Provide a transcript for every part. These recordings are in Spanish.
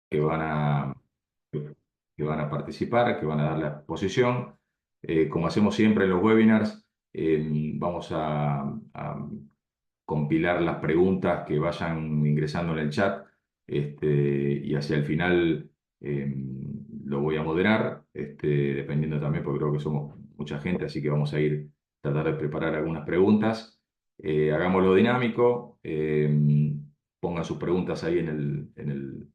que van a, que van a participar, que van a dar la exposición. Como hacemos siempre en los webinars, vamos a compilar las preguntas que vayan ingresando en el chat, y hacia el final lo voy a moderar, dependiendo también, porque creo que somos mucha gente, así que vamos a ir tratar de preparar algunas preguntas. Hagámoslo dinámico, pongan sus preguntas ahí en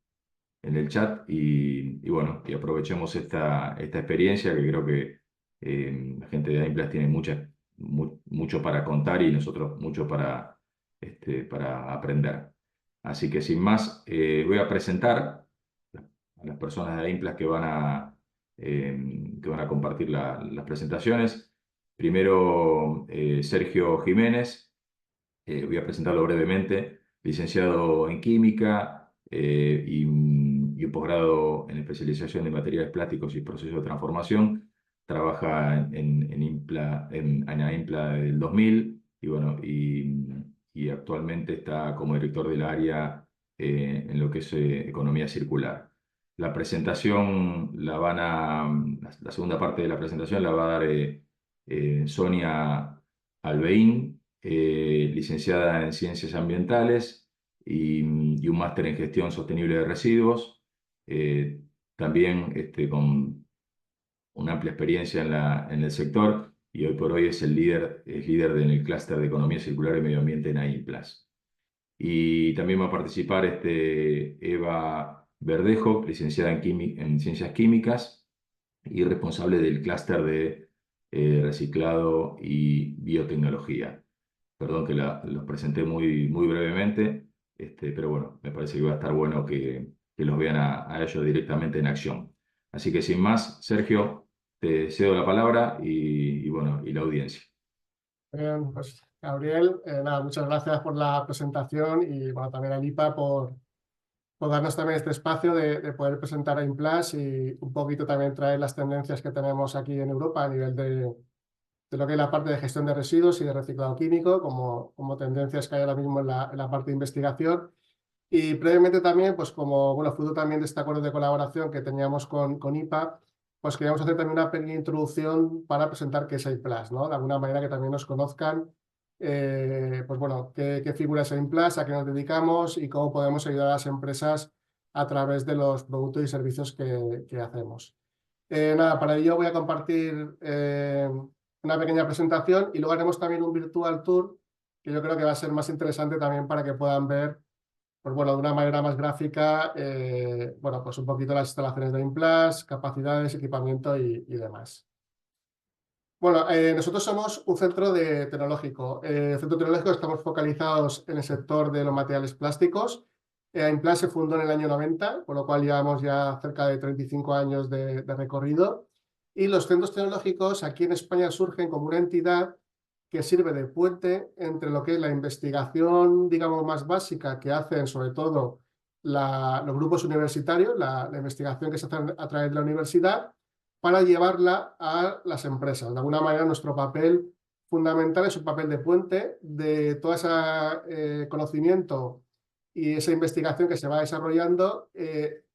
el chat y bueno, y aprovechemos esta experiencia que creo que la gente de Aimplas tiene mucho para contar y nosotros mucho para aprender. Así que sin más, voy a presentar a las personas de Aimplas que van a compartir las presentaciones. Primero, Sergio Jiménez. Voy a presentarlo brevemente, licenciado en química y un posgrado en especialización de materiales plásticos y procesos de transformación. Trabaja en IMPLA, en AIMPLA del 2000 y, bueno, y actualmente está como director del área en lo que es economía circular. La presentación la segunda parte de la presentación la va a dar Sonia Albeín, licenciada en Ciencias Ambientales y un máster en Gestión Sostenible de Residuos, eh, también con una amplia experiencia en el sector y hoy por hoy es líder en el clúster de Economía Circular y Medio Ambiente en AIMPLAS. Y también va a participar Eva Verdejo, licenciada en Ciencias Químicas y responsable del clúster de reciclado y biotecnología. Perdón que los presenté muy brevemente, pero bueno, me parece que va a estar bueno que los vean a ellos directamente en acción. Así que sin más, Sergio, te cedo la palabra y bueno, y la audiencia. Bien, pues Gabriel, nada, muchas gracias por la presentación y bueno, también a Lipa por darnos también este espacio de poder presentar a Implas y un poquito también traer las tendencias que tenemos aquí en Europa a nivel de lo que es la parte de gestión de residuos y de reciclado químico, como tendencias que hay ahora mismo en la parte de investigación. Y previamente también, pues como bueno, fruto también de este acuerdo de colaboración que teníamos con IPA, pues queríamos hacer también una pequeña introducción para presentar qué es AIMPLAS, ¿no? De alguna manera que también nos conozcan, pues bueno, qué figura es AIMPLAS, a qué nos dedicamos y cómo podemos ayudar a las empresas a través de los productos y servicios que hacemos. Nada, para ello voy a compartir una pequeña presentación y luego haremos también un virtual tour que yo creo que va a ser más interesante también para que puedan ver, pues bueno, de una manera más gráfica, bueno, pues un poquito las instalaciones de Implas, capacidades, equipamiento y demás. Bueno, nosotros somos un centro tecnológico. El centro tecnológico estamos focalizados en el sector de los materiales plásticos. Implas se fundó en el año 90, con lo cual llevamos ya cerca de 35 años de recorrido. Y los centros tecnológicos aquí en España surgen como una entidad que sirve de puente entre lo que es la investigación, digamos, más básica que hacen sobre todo los grupos universitarios, la investigación que se hace a través de la universidad, para llevarla a las empresas. De alguna manera, nuestro papel fundamental es un papel de puente de todo ese conocimiento y esa investigación que se va desarrollando,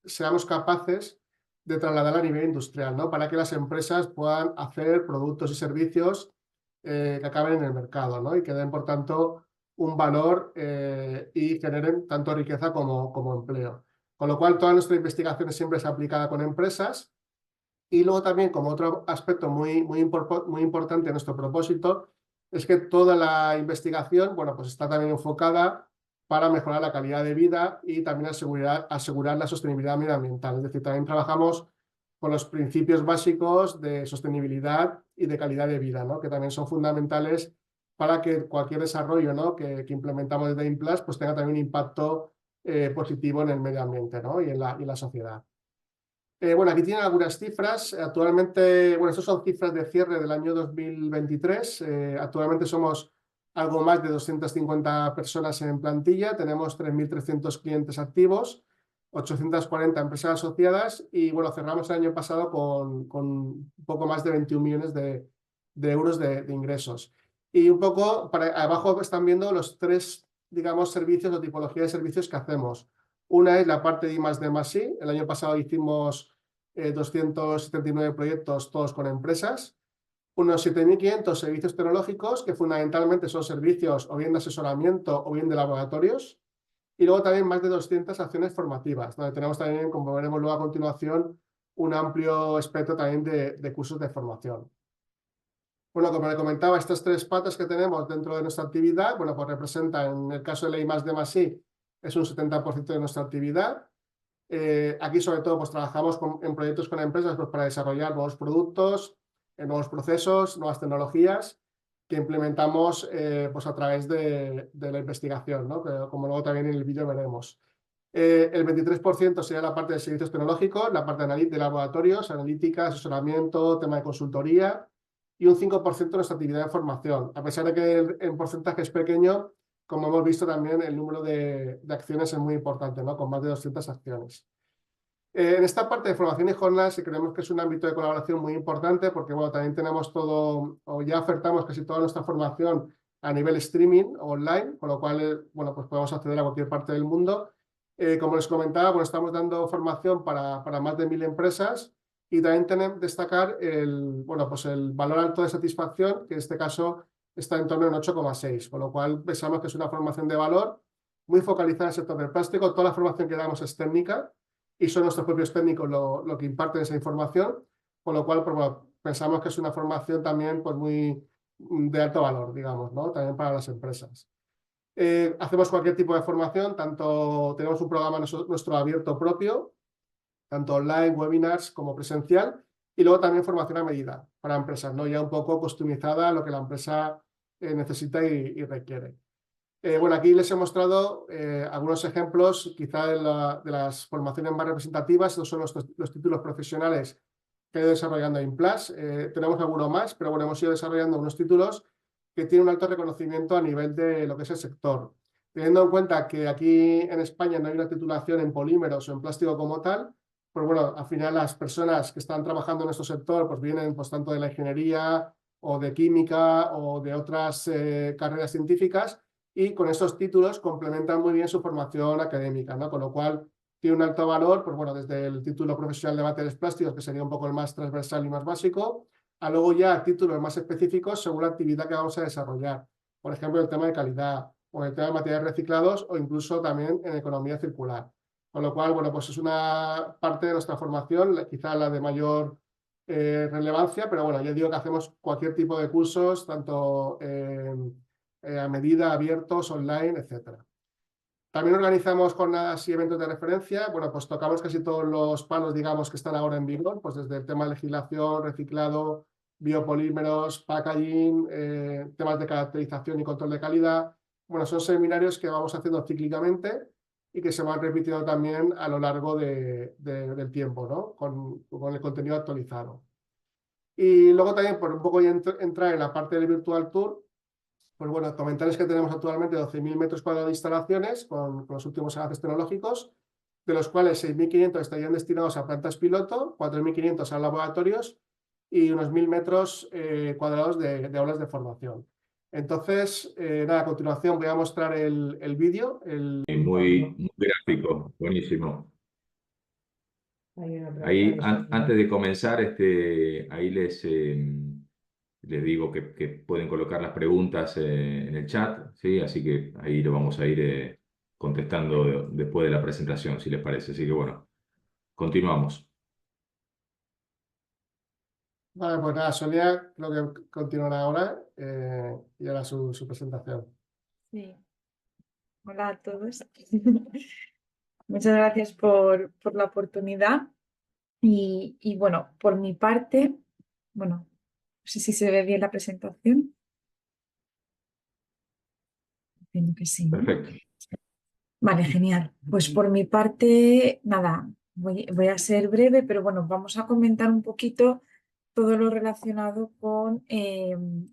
seamos capaces de trasladar a nivel industrial, ¿no? Para que las empresas puedan hacer productos y servicios que acaben en el mercado, ¿no? Y que den, por tanto, un valor y generen tanto riqueza como empleo. Con lo cual, toda nuestra investigación siempre es aplicada con empresas. Y luego también, como otro aspecto muy importante en nuestro propósito, es que toda la investigación, bueno, pues está también enfocada para mejorar la calidad de vida y también asegurar la sostenibilidad medioambiental. Es decir, también trabajamos con los principios básicos de sostenibilidad y de calidad de vida, ¿no? Que también son fundamentales para que cualquier desarrollo, ¿no? que implementamos desde Implas pues tenga también un impacto positivo en el medio ambiente, ¿no? y en la sociedad. Bueno, aquí tienen algunas cifras. Actualmente, bueno, estas son cifras de cierre del año 2023. Actualmente somos algo más de 250 personas en plantilla. Tenemos 3.300 clientes activos, 840 empresas asociadas y, bueno, cerramos el año pasado con un poco más de 21 millones de euros de ingresos. Y un poco, abajo están viendo los tres, digamos, servicios o tipología de servicios que hacemos. Una es la parte de I+D+I. El año pasado hicimos 279 proyectos, todos con empresas. Unos 7.500 servicios tecnológicos, que fundamentalmente son servicios o bien de asesoramiento o bien de laboratorios. Y luego también más de 200 acciones formativas, donde tenemos también, como veremos luego a continuación, un amplio espectro también de cursos de formación. Bueno, como le comentaba, estas tres patas que tenemos dentro de nuestra actividad, bueno, pues representan, en el caso de la I+D+I, es un 70% de nuestra actividad. Aquí, sobre todo, pues trabajamos en proyectos con empresas pues, para desarrollar nuevos productos, nuevos procesos, nuevas tecnologías que implementamos pues a través de la investigación, ¿no? Que, como luego también en el vídeo veremos. El 23% sería la parte de servicios tecnológicos, la parte de laboratorios, analítica, asesoramiento, tema de consultoría, y un 5% de nuestra actividad de formación. A pesar de que en porcentaje es pequeño, como hemos visto también, el número de acciones es muy importante, ¿no? Con más de 200 acciones. En esta parte de formación y jornadas creemos que es un ámbito de colaboración muy importante porque bueno, también tenemos todo, o ya ofertamos casi toda nuestra formación a nivel streaming online, con lo cual bueno, pues podemos acceder a cualquier parte del mundo. Como les comentaba, bueno, estamos dando formación para más de 1.000 empresas y también tenemos que destacar bueno, pues el valor alto de satisfacción, que en este caso está en torno a un 8,6, con lo cual pensamos que es una formación de valor muy focalizada en el sector del plástico. Toda la formación que damos es técnica y son nuestros propios técnicos lo que imparten esa información, con lo cual pues, bueno, pensamos que es una formación también pues, muy de alto valor, digamos, ¿no? También para las empresas. Hacemos cualquier tipo de formación, tanto tenemos un programa nuestro abierto propio, tanto online, webinars como presencial, y luego también formación a medida para empresas, ¿no? Ya un poco customizada a lo que la empresa necesita y requiere. Bueno, aquí les he mostrado algunos ejemplos quizá de las formaciones más representativas. Estos son los títulos profesionales que he ido desarrollando en IMPLAS. Tenemos alguno más, pero bueno, hemos ido desarrollando unos títulos que tienen un alto reconocimiento a nivel de lo que es el sector. Teniendo en cuenta que aquí en España no hay una titulación en polímeros o en plástico como tal, pues bueno, al final las personas que están trabajando en nuestro sector pues vienen pues tanto de la ingeniería o de química o de otras carreras científicas y con esos títulos complementan muy bien su formación académica, ¿no? Con lo cual tiene un alto valor, pues bueno, desde el título profesional de materiales plásticos, que sería un poco el más transversal y más básico, a luego ya títulos más específicos según la actividad que vamos a desarrollar. Por ejemplo, el tema de calidad, o el tema de materiales reciclados, o incluso también en economía circular. Con lo cual, bueno, pues es una parte de nuestra formación, quizá la de mayor relevancia, pero bueno, ya digo que hacemos cualquier tipo de cursos, tanto a medida, abiertos, online, etc. También organizamos jornadas y eventos de referencia. Bueno, pues tocamos casi todos los palos, digamos, que están ahora en vigor, pues desde el tema de legislación, reciclado, biopolímeros, packaging, temas de caracterización y control de calidad. Bueno, son seminarios que vamos haciendo cíclicamente y que se van repitiendo también a lo largo del tiempo, ¿no? Con el contenido actualizado. Y luego también, por un poco entrar en la parte del Virtual Tour, pues bueno, comentarios que tenemos actualmente 12.000 metros cuadrados de instalaciones con los últimos avances tecnológicos, de los cuales 6.500 estarían destinados a plantas piloto, 4.500 a laboratorios y unos 1.000 metros cuadrados de aulas de formación. Entonces, nada, a continuación voy a mostrar el vídeo. Muy gráfico, buenísimo. Ahí, antes de comenzar, ahí les digo que pueden colocar las preguntas en el chat, ¿sí? Así que ahí lo vamos a ir contestando después de la presentación, si les parece. Así que bueno, continuamos. Vale, pues nada, Sonia, creo que continuará ahora y ahora su presentación. Sí. Hola a todos. Muchas gracias por la oportunidad. Y bueno, por mi parte, bueno, no sé si se ve bien la presentación. Entiendo que sí, ¿no? Perfecto. Vale, genial. Pues por mi parte, nada, voy a ser breve, pero bueno, vamos a comentar un poquito todo lo relacionado con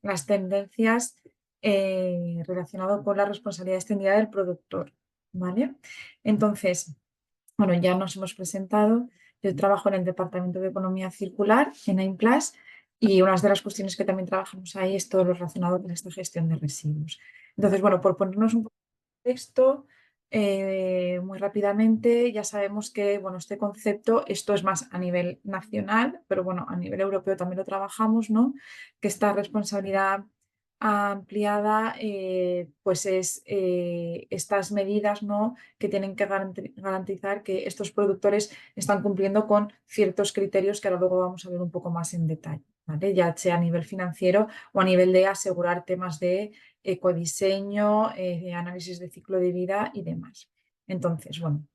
las tendencias relacionado con la responsabilidad extendida del productor, ¿vale? Entonces, bueno, ya nos hemos presentado. Yo trabajo en el Departamento de Economía Circular en AIMPLAS y una de las cuestiones que también trabajamos ahí es todo lo relacionado con esta gestión de residuos. Entonces, bueno, por ponernos un poco de contexto, muy rápidamente, ya sabemos que bueno, este concepto, esto es más a nivel nacional, pero bueno, a nivel europeo también lo trabajamos, ¿no? Que esta responsabilidad ampliada pues es estas medidas, ¿no? Que tienen que garantizar que estos productores están cumpliendo con ciertos criterios que ahora luego vamos a ver un poco más en detalle, ¿vale? Ya sea a nivel financiero o a nivel de asegurar temas de ecodiseño, análisis de ciclo de vida y demás. Entonces, bueno,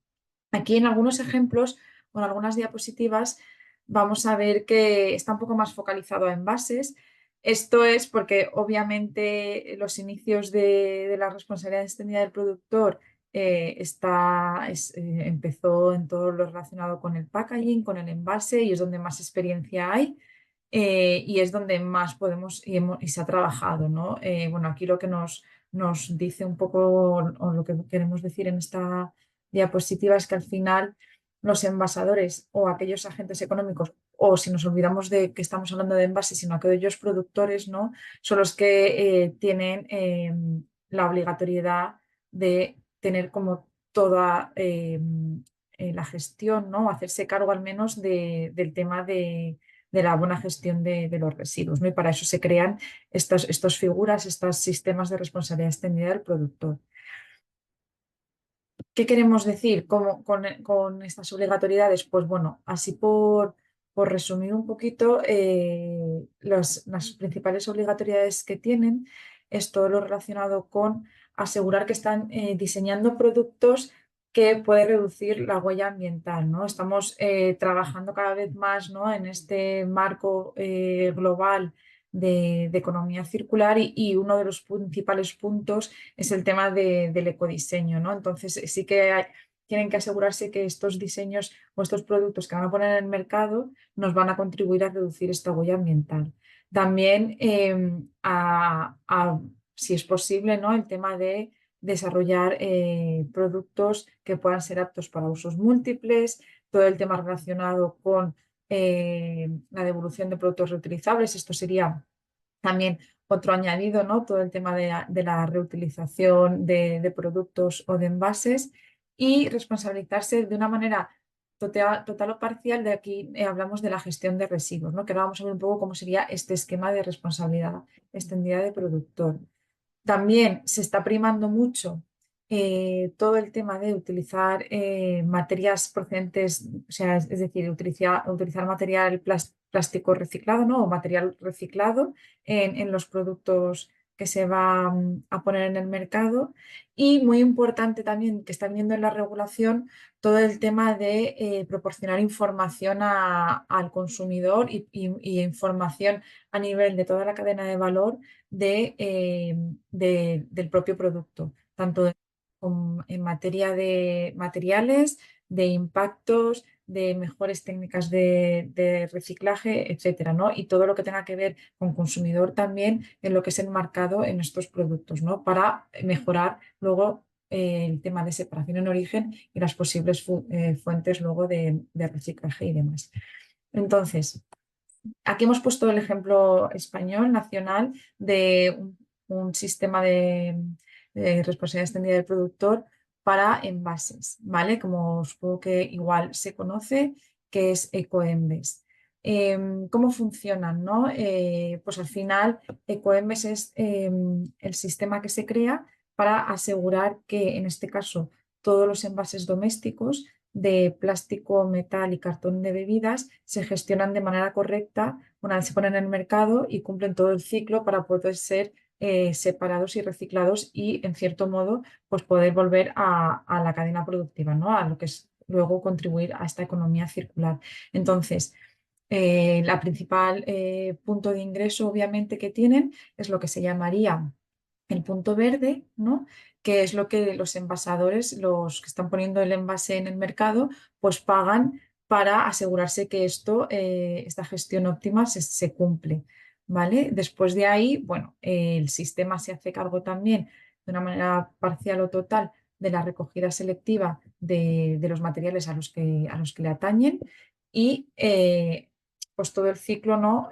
aquí en algunos ejemplos o en algunas diapositivas vamos a ver que está un poco más focalizado a envases. Esto es porque obviamente los inicios de la responsabilidad extendida del productor empezó en todo lo relacionado con el packaging, con el envase y es donde más experiencia hay. Y es donde más podemos y se ha trabajado, ¿no? Bueno, aquí lo que nos dice un poco o lo que queremos decir en esta diapositiva es que al final los envasadores o aquellos agentes económicos, o si nos olvidamos de que estamos hablando de envases, sino aquellos productores, ¿no? Son los que tienen la obligatoriedad de tener como toda la gestión, ¿no? Hacerse cargo al menos del tema de la buena gestión de los residuos, ¿no? Y para eso se crean estas figuras, estos sistemas de responsabilidad extendida del productor. ¿Qué queremos decir con estas obligatoriedades? Pues bueno, así por resumir un poquito, las principales obligatoriedades que tienen es todo lo relacionado con asegurar que están diseñando productos que pueden reducir la huella ambiental, ¿no? Estamos trabajando cada vez más, ¿no? En este marco global de economía circular y uno de los principales puntos es el tema del ecodiseño, ¿no? Entonces sí que tienen que asegurarse que estos diseños o estos productos que van a poner en el mercado nos van a contribuir a reducir esta huella ambiental. También si es posible, ¿no? El tema de desarrollar productos que puedan ser aptos para usos múltiples, todo el tema relacionado con la devolución de productos reutilizables. Esto sería también otro añadido, ¿no? Todo el tema de la reutilización de productos o de envases y responsabilizarse de una manera total o parcial. De aquí hablamos de la gestión de residuos, ¿no? Que ahora vamos a ver un poco cómo sería este esquema de responsabilidad extendida de productor. También se está primando mucho todo el tema de utilizar materias procedentes, o sea, es decir, utilizar material plástico reciclado, ¿no? O material reciclado en los productos que se van a poner en el mercado. Y muy importante también que está viniendo en la regulación todo el tema de proporcionar información al consumidor y información a nivel de toda la cadena de valor del propio producto, tanto en materia de materiales, de impactos, de mejores técnicas de reciclaje, etcétera, ¿no? Y todo lo que tenga que ver con consumidor también en lo que es enmarcado en estos productos, ¿no? Para mejorar luego el tema de separación en origen y las posibles fuentes luego de reciclaje y demás. Entonces, aquí hemos puesto el ejemplo español, nacional, de un sistema de responsabilidad extendida del productor para envases, ¿vale? Como supongo que igual se conoce, que es Ecoembes. ¿Cómo funcionan, no? Pues al final, Ecoembes es el sistema que se crea para asegurar que, en este caso, todos los envases domésticos de plástico, metal y cartón de bebidas se gestionan de manera correcta una vez se ponen en el mercado y cumplen todo el ciclo para poder ser separados y reciclados y, en cierto modo, pues poder volver a la cadena productiva, ¿no? A lo que es luego contribuir a esta economía circular. Entonces, la principal punto de ingreso, obviamente, que tienen es lo que se llamaría el punto verde, ¿no? Que es lo que los envasadores, los que están poniendo el envase en el mercado, pues pagan para asegurarse que esta gestión óptima se cumple, ¿vale? Después de ahí, bueno, el sistema se hace cargo también de una manera parcial o total de la recogida selectiva de los materiales a los que le atañen y pues todo el ciclo, ¿no?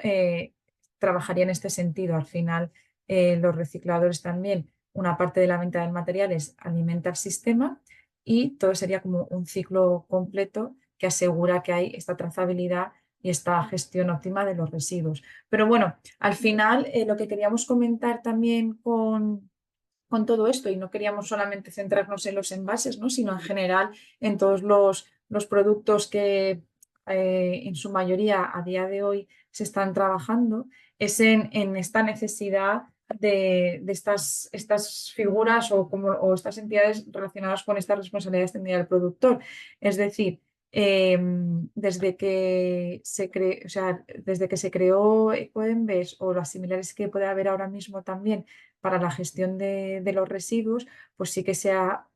Trabajaría en este sentido. Al final, los recicladores también una parte de la venta de materiales alimenta el sistema y todo sería como un ciclo completo que asegura que hay esta trazabilidad y esta gestión óptima de los residuos. Pero bueno, al final lo que queríamos comentar también con todo esto, y no queríamos solamente centrarnos en los envases, ¿no? Sino en general en todos los productos que en su mayoría a día de hoy se están trabajando, es en esta necesidad de estas figuras o estas entidades relacionadas con esta responsabilidad extendida del productor. Es decir, desde que o sea, desde que se creó Ecoembes o las similares que puede haber ahora mismo también para la gestión de los residuos, pues sí que se ha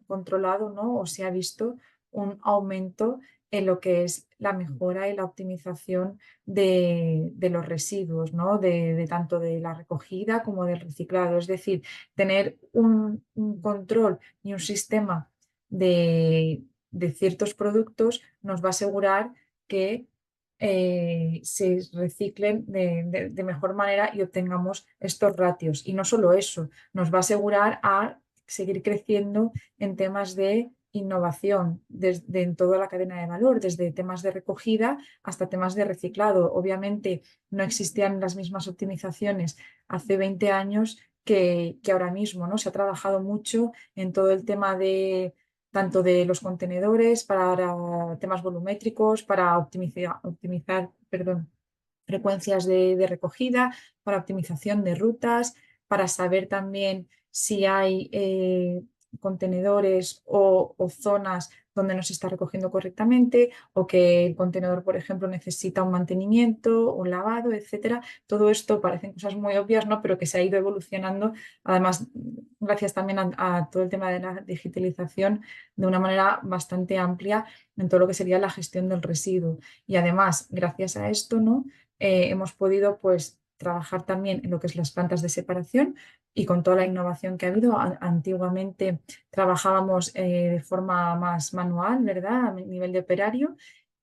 controlado, ¿no? O se ha visto un aumento en lo que es la mejora y la optimización de los residuos, ¿no? De tanto de la recogida como del reciclado. Es decir, tener un control y un sistema de ciertos productos nos va a asegurar que se reciclen de mejor manera y obtengamos estos ratios. Y no solo eso, nos va a asegurar a seguir creciendo en temas de innovación en toda la cadena de valor, desde temas de recogida hasta temas de reciclado. Obviamente no existían las mismas optimizaciones hace 20 años que ahora mismo, ¿no? Se ha trabajado mucho en todo el tema de tanto de los contenedores para temas volumétricos, para optimizar, perdón, frecuencias de recogida, para optimización de rutas, para saber también si hay contenedores o zonas donde no se está recogiendo correctamente o que el contenedor, por ejemplo, necesita un mantenimiento, un lavado, etcétera. Todo esto parecen cosas muy obvias, ¿no? Pero que se ha ido evolucionando, además, gracias también a todo el tema de la digitalización de una manera bastante amplia en todo lo que sería la gestión del residuo. Y además, gracias a esto, ¿no? Hemos podido pues trabajar también en lo que es las plantas de separación y con toda la innovación que ha habido. Antiguamente trabajábamos de forma más manual, ¿verdad? A nivel de operario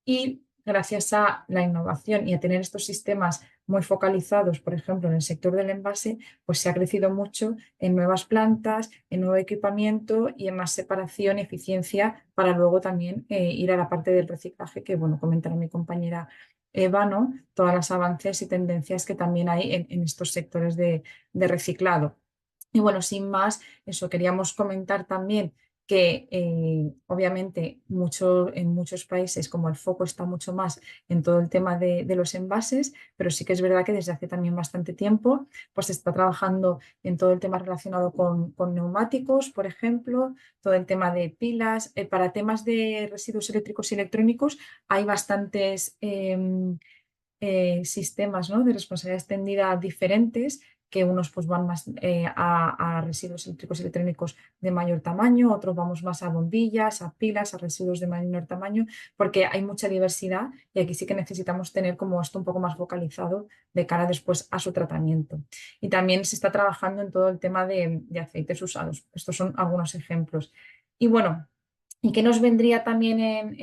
y gracias a la innovación y a tener estos sistemas muy focalizados, por ejemplo, en el sector del envase, pues se ha crecido mucho en nuevas plantas, en nuevo equipamiento y en más separación y eficiencia para luego también ir a la parte del reciclaje que, bueno, comentará mi compañera Eva, ¿no? Todas las avances y tendencias que también hay en estos sectores de reciclado. Y bueno, sin más, eso queríamos comentar también que obviamente en muchos países como el foco está mucho más en todo el tema de los envases, pero sí que es verdad que desde hace también bastante tiempo pues se está trabajando en todo el tema relacionado con neumáticos, por ejemplo, todo el tema de pilas. Para temas de residuos eléctricos y electrónicos hay bastantes sistemas, ¿no? de responsabilidad extendida diferentes, que unos pues, van más a residuos eléctricos y electrónicos de mayor tamaño, otros vamos más a bombillas, a pilas, a residuos de menor tamaño, porque hay mucha diversidad y aquí sí que necesitamos tener como esto un poco más focalizado de cara después a su tratamiento. Y también se está trabajando en todo el tema de aceites usados. Estos son algunos ejemplos. Y bueno, ¿y qué nos vendría también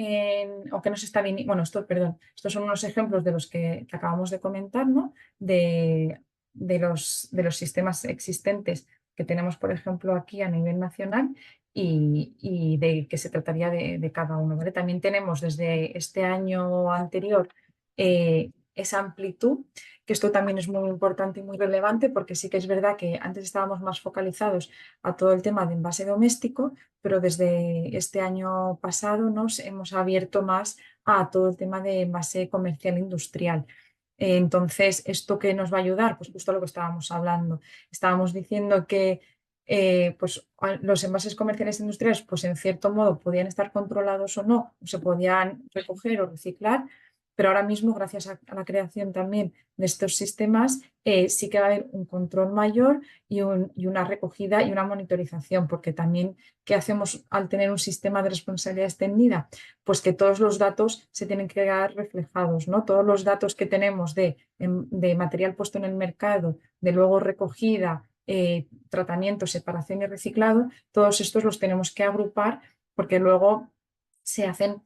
o qué nos está viniendo? Bueno, perdón, estos son unos ejemplos de los que acabamos de comentar, ¿no? De los sistemas existentes que tenemos, por ejemplo, aquí a nivel nacional y de qué se trataría de cada uno, ¿vale? También tenemos desde este año anterior esa amplitud, que esto también es muy importante y muy relevante porque sí que es verdad que antes estábamos más focalizados a todo el tema de envase doméstico, pero desde este año pasado nos hemos abierto más a todo el tema de envase comercial industrial. Entonces, ¿esto qué nos va a ayudar? Pues justo lo que estábamos hablando. Estábamos diciendo que pues, los envases comerciales industriales, pues en cierto modo podían estar controlados o no, se podían recoger o reciclar, pero ahora mismo, gracias a la creación también de estos sistemas, sí que va a haber un control mayor y una recogida y una monitorización, porque también, ¿qué hacemos al tener un sistema de responsabilidad extendida? Pues que todos los datos se tienen que quedar reflejados, ¿no? Todos los datos que tenemos de material puesto en el mercado, de luego recogida, tratamiento, separación y reciclado, todos estos los tenemos que agrupar porque luego se hacen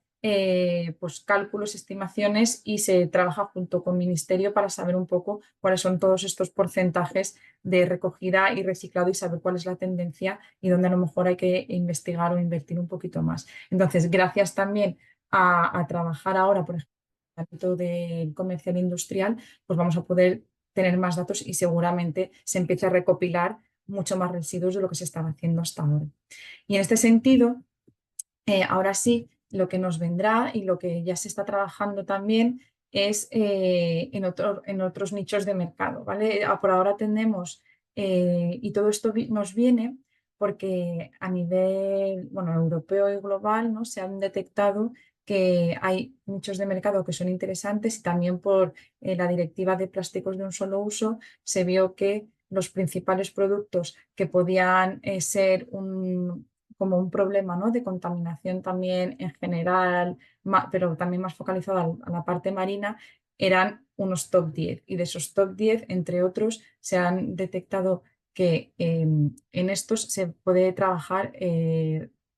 pues cálculos, estimaciones y se trabaja junto con Ministerio para saber un poco cuáles son todos estos porcentajes de recogida y reciclado y saber cuál es la tendencia y dónde a lo mejor hay que investigar o invertir un poquito más. Entonces, gracias también a trabajar ahora, por ejemplo, en el ámbito del comercial industrial, pues vamos a poder tener más datos y seguramente se empiece a recopilar mucho más residuos de lo que se estaba haciendo hasta ahora. Y en este sentido, ahora sí, lo que nos vendrá y lo que ya se está trabajando también es en otros nichos de mercado, ¿vale? Por ahora tenemos, y todo esto nos viene porque a nivel, bueno, europeo y global, ¿no? Se han detectado que hay nichos de mercado que son interesantes y también por la directiva de plásticos de un solo uso se vio que los principales productos que podían ser como un problema, ¿no? De contaminación también en general, pero también más focalizado a la parte marina, eran unos top 10. Y de esos top 10, entre otros, se han detectado que en estos se puede trabajar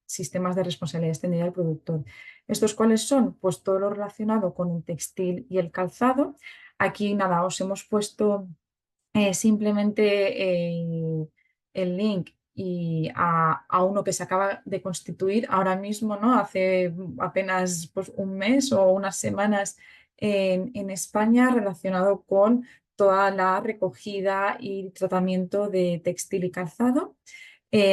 sistemas de responsabilidad extendida del productor. ¿Estos cuáles son? Pues todo lo relacionado con el textil y el calzado. Aquí nada, os hemos puesto simplemente el link y a uno que se acaba de constituir ahora mismo, ¿no? Hace apenas pues, un mes o unas semanas en España relacionado con toda la recogida y tratamiento de textil y calzado.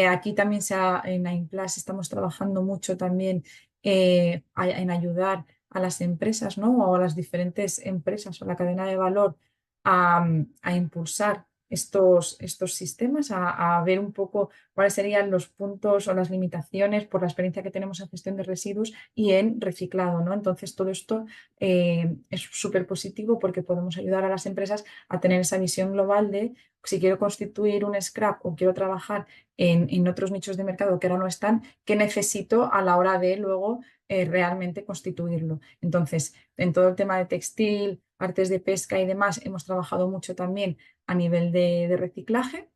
Aquí también en AIMPLAS estamos trabajando mucho también en ayudar a las empresas, ¿no? O a las diferentes empresas o la cadena de valor a impulsar estos sistemas, a ver un poco cuáles serían los puntos o las limitaciones por la experiencia que tenemos en gestión de residuos y en reciclado, ¿no? Entonces, todo esto es súper positivo porque podemos ayudar a las empresas a tener esa visión global de si quiero constituir un scrap o quiero trabajar en otros nichos de mercado que ahora no están, ¿qué necesito a la hora de luego realmente constituirlo? Entonces, en todo el tema de textil, artes de pesca y demás, hemos trabajado mucho también a nivel de reciclaje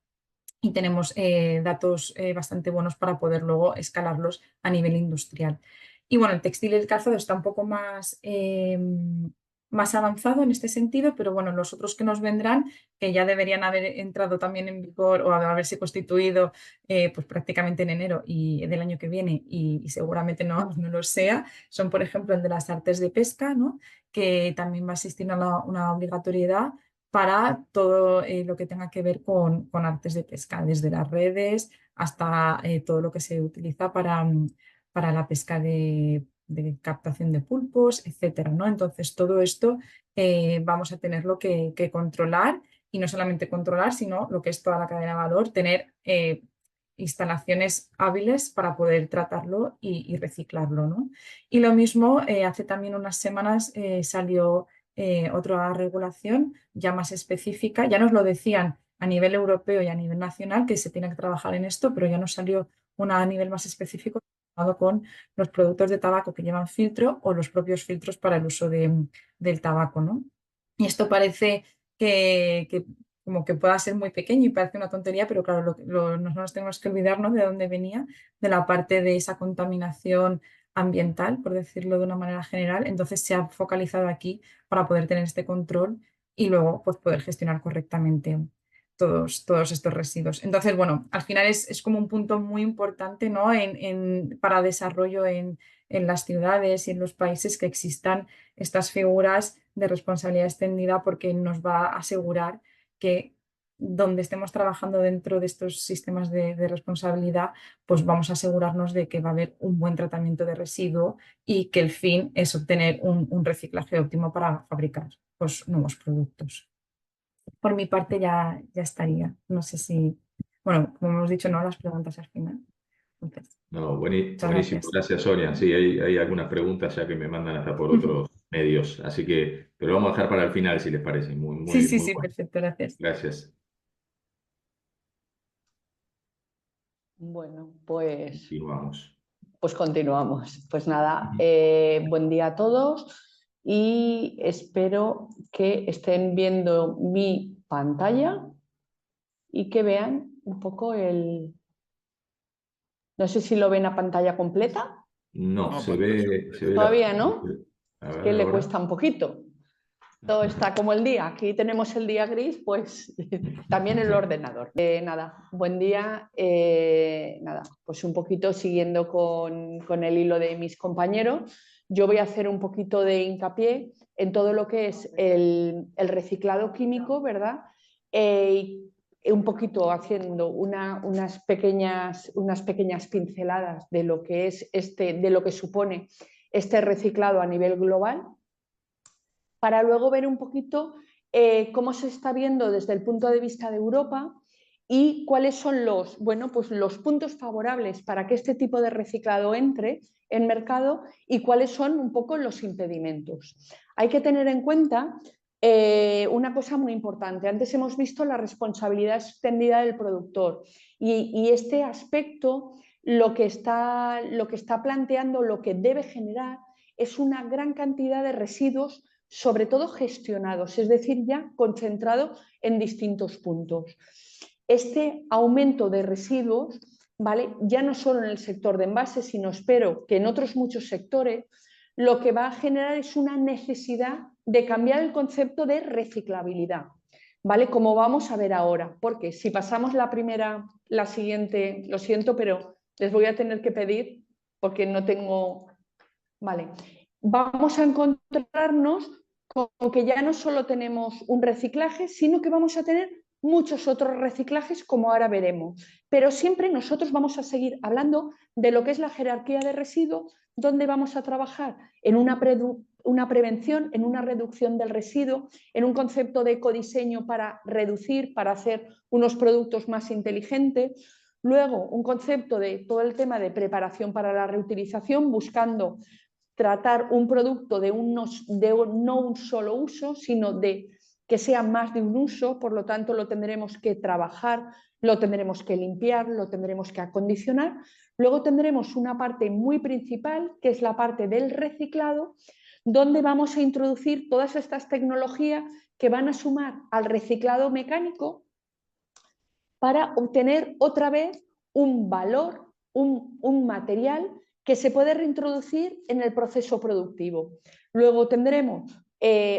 y tenemos datos bastante buenos para poder luego escalarlos a nivel industrial. Y bueno, el textil y el calzado está un poco más avanzado en este sentido, pero bueno, los otros que nos vendrán, que ya deberían haber entrado también en vigor o haberse constituido pues prácticamente en enero del año que viene y seguramente no lo sea, son por ejemplo el de las artes de pesca, ¿no? Que también va a existir una obligatoriedad para todo lo que tenga que ver con artes de pesca, desde las redes hasta todo lo que se utiliza para la pesca de captación de pulpos, etcétera, ¿no? Entonces, todo esto vamos a tenerlo que controlar y no solamente controlar, sino lo que es toda la cadena de valor, tener instalaciones hábiles para poder tratarlo y reciclarlo, ¿no? Y lo mismo, hace también unas semanas salió otra regulación ya más específica. Ya nos lo decían a nivel europeo y a nivel nacional que se tiene que trabajar en esto, pero ya nos salió una a nivel más específico con los productos de tabaco que llevan filtro o los propios filtros para el uso del tabaco, ¿no? Y esto parece que como que pueda ser muy pequeño y parece una tontería, pero claro, no nos tenemos que olvidar, ¿no? De dónde venía, de la parte de esa contaminación ambiental, por decirlo de una manera general. Entonces se ha focalizado aquí para poder tener este control y luego pues, poder gestionar correctamente todos estos residuos. Entonces, bueno, al final es como un punto muy importante, ¿no? Para desarrollo en las ciudades y en los países que existan estas figuras de responsabilidad extendida porque nos va a asegurar que donde estemos trabajando dentro de estos sistemas de responsabilidad, pues vamos a asegurarnos de que va a haber un buen tratamiento de residuo y que el fin es obtener un reciclaje óptimo para fabricar pues, nuevos productos. Por mi parte ya estaría. No sé si, bueno, como hemos dicho, no las preguntas al final. Entonces, No, muchas buenísimo, gracias. gracias Sonia. Sí, hay algunas preguntas ya que me mandan hasta por otros medios, así que, pero vamos a dejar para el final si les parece. Muy, Sí, muy, sí, muy sí, bueno. perfecto, gracias. Gracias. Bueno, pues Continuamos. continuamos. Pues nada, buen día a todos y espero que estén viendo mi pantalla y que vean un poco el... No sé si lo ven a pantalla completa. No, No, se pues ve, se ve Todavía no, A es ver, que le ahora. cuesta un poquito. Todo está como el día. Aquí tenemos el día gris, pues también el ordenador. Nada, buen día. Nada, pues un poquito siguiendo con el hilo de mis compañeros, yo voy a hacer un poquito de hincapié en todo lo que es el reciclado químico, ¿verdad? Un poquito haciendo unas pequeñas pinceladas de lo que es de lo que supone este reciclado a nivel global, para luego ver un poquito cómo se está viendo desde el punto de vista de Europa y cuáles son los puntos favorables para que este tipo de reciclado entre en mercado y cuáles son un poco los impedimentos. Hay que tener en cuenta una cosa muy importante. Antes hemos visto la responsabilidad extendida del productor y este aspecto lo que está planteando, lo que debe generar es una gran cantidad de residuos, sobre todo gestionados, es decir, ya concentrado en distintos puntos. Este aumento de residuos, ¿vale?, ya no solo en el sector de envases, sino espero que en otros muchos sectores, lo que va a generar es una necesidad de cambiar el concepto de reciclabilidad, ¿vale?, como vamos a ver ahora, porque si pasamos la siguiente, lo siento, pero les voy a tener que pedir, porque no tengo... Vale. Vamos a encontrarnos con que ya no solo tenemos un reciclaje, sino que vamos a tener muchos otros reciclajes, como ahora veremos. Pero siempre nosotros vamos a seguir hablando de lo que es la jerarquía de residuos, donde vamos a trabajar en una prevención, en una reducción del residuo, en un concepto de ecodiseño para reducir, para hacer unos productos más inteligentes. Luego, un concepto de todo el tema de preparación para la reutilización, buscando tratar un producto de no un solo uso, sino de que sea más de un uso, por lo tanto lo tendremos que trabajar, lo tendremos que limpiar, lo tendremos que acondicionar. Luego tendremos una parte muy principal, que es la parte del reciclado, donde vamos a introducir todas estas tecnologías que van a sumar al reciclado mecánico para obtener otra vez un valor, un material que se puede reintroducir en el proceso productivo. Luego tendremos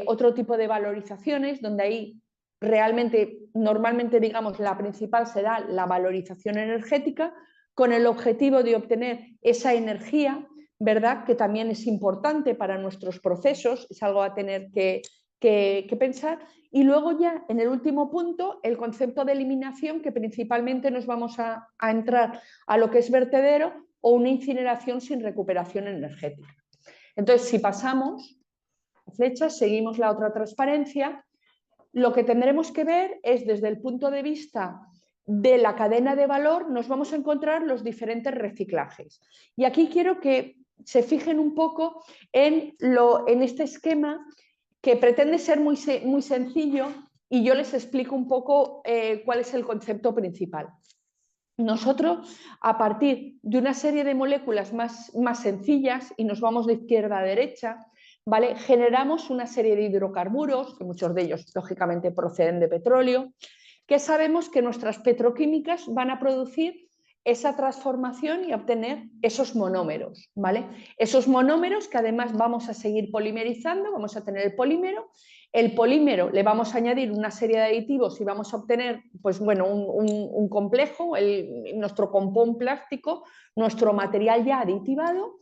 otro tipo de valorizaciones, donde ahí realmente, normalmente, digamos, la principal será la valorización energética, con el objetivo de obtener esa energía, ¿verdad?, que también es importante para nuestros procesos, es algo a tener que pensar. Y luego ya en el último punto, el concepto de eliminación, que principalmente nos vamos a entrar a lo que es vertedero o una incineración sin recuperación energética. Entonces, si pasamos flechas, seguimos la otra transparencia, lo que tendremos que ver es desde el punto de vista de la cadena de valor, nos vamos a encontrar los diferentes reciclajes. Y aquí quiero que se fijen un poco en este esquema, que pretende ser muy sencillo, y yo les explico un poco cuál es el concepto principal. Nosotros, a partir de una serie de moléculas más sencillas, y nos vamos de izquierda a derecha, ¿vale?, generamos una serie de hidrocarburos, que muchos de ellos lógicamente proceden de petróleo, que sabemos que nuestras petroquímicas van a producir esa transformación y obtener esos monómeros, ¿vale? Esos monómeros que además vamos a seguir polimerizando, vamos a tener el polímero le vamos a añadir una serie de aditivos y vamos a obtener, pues bueno, un complejo, nuestro compón plástico, nuestro material ya aditivado,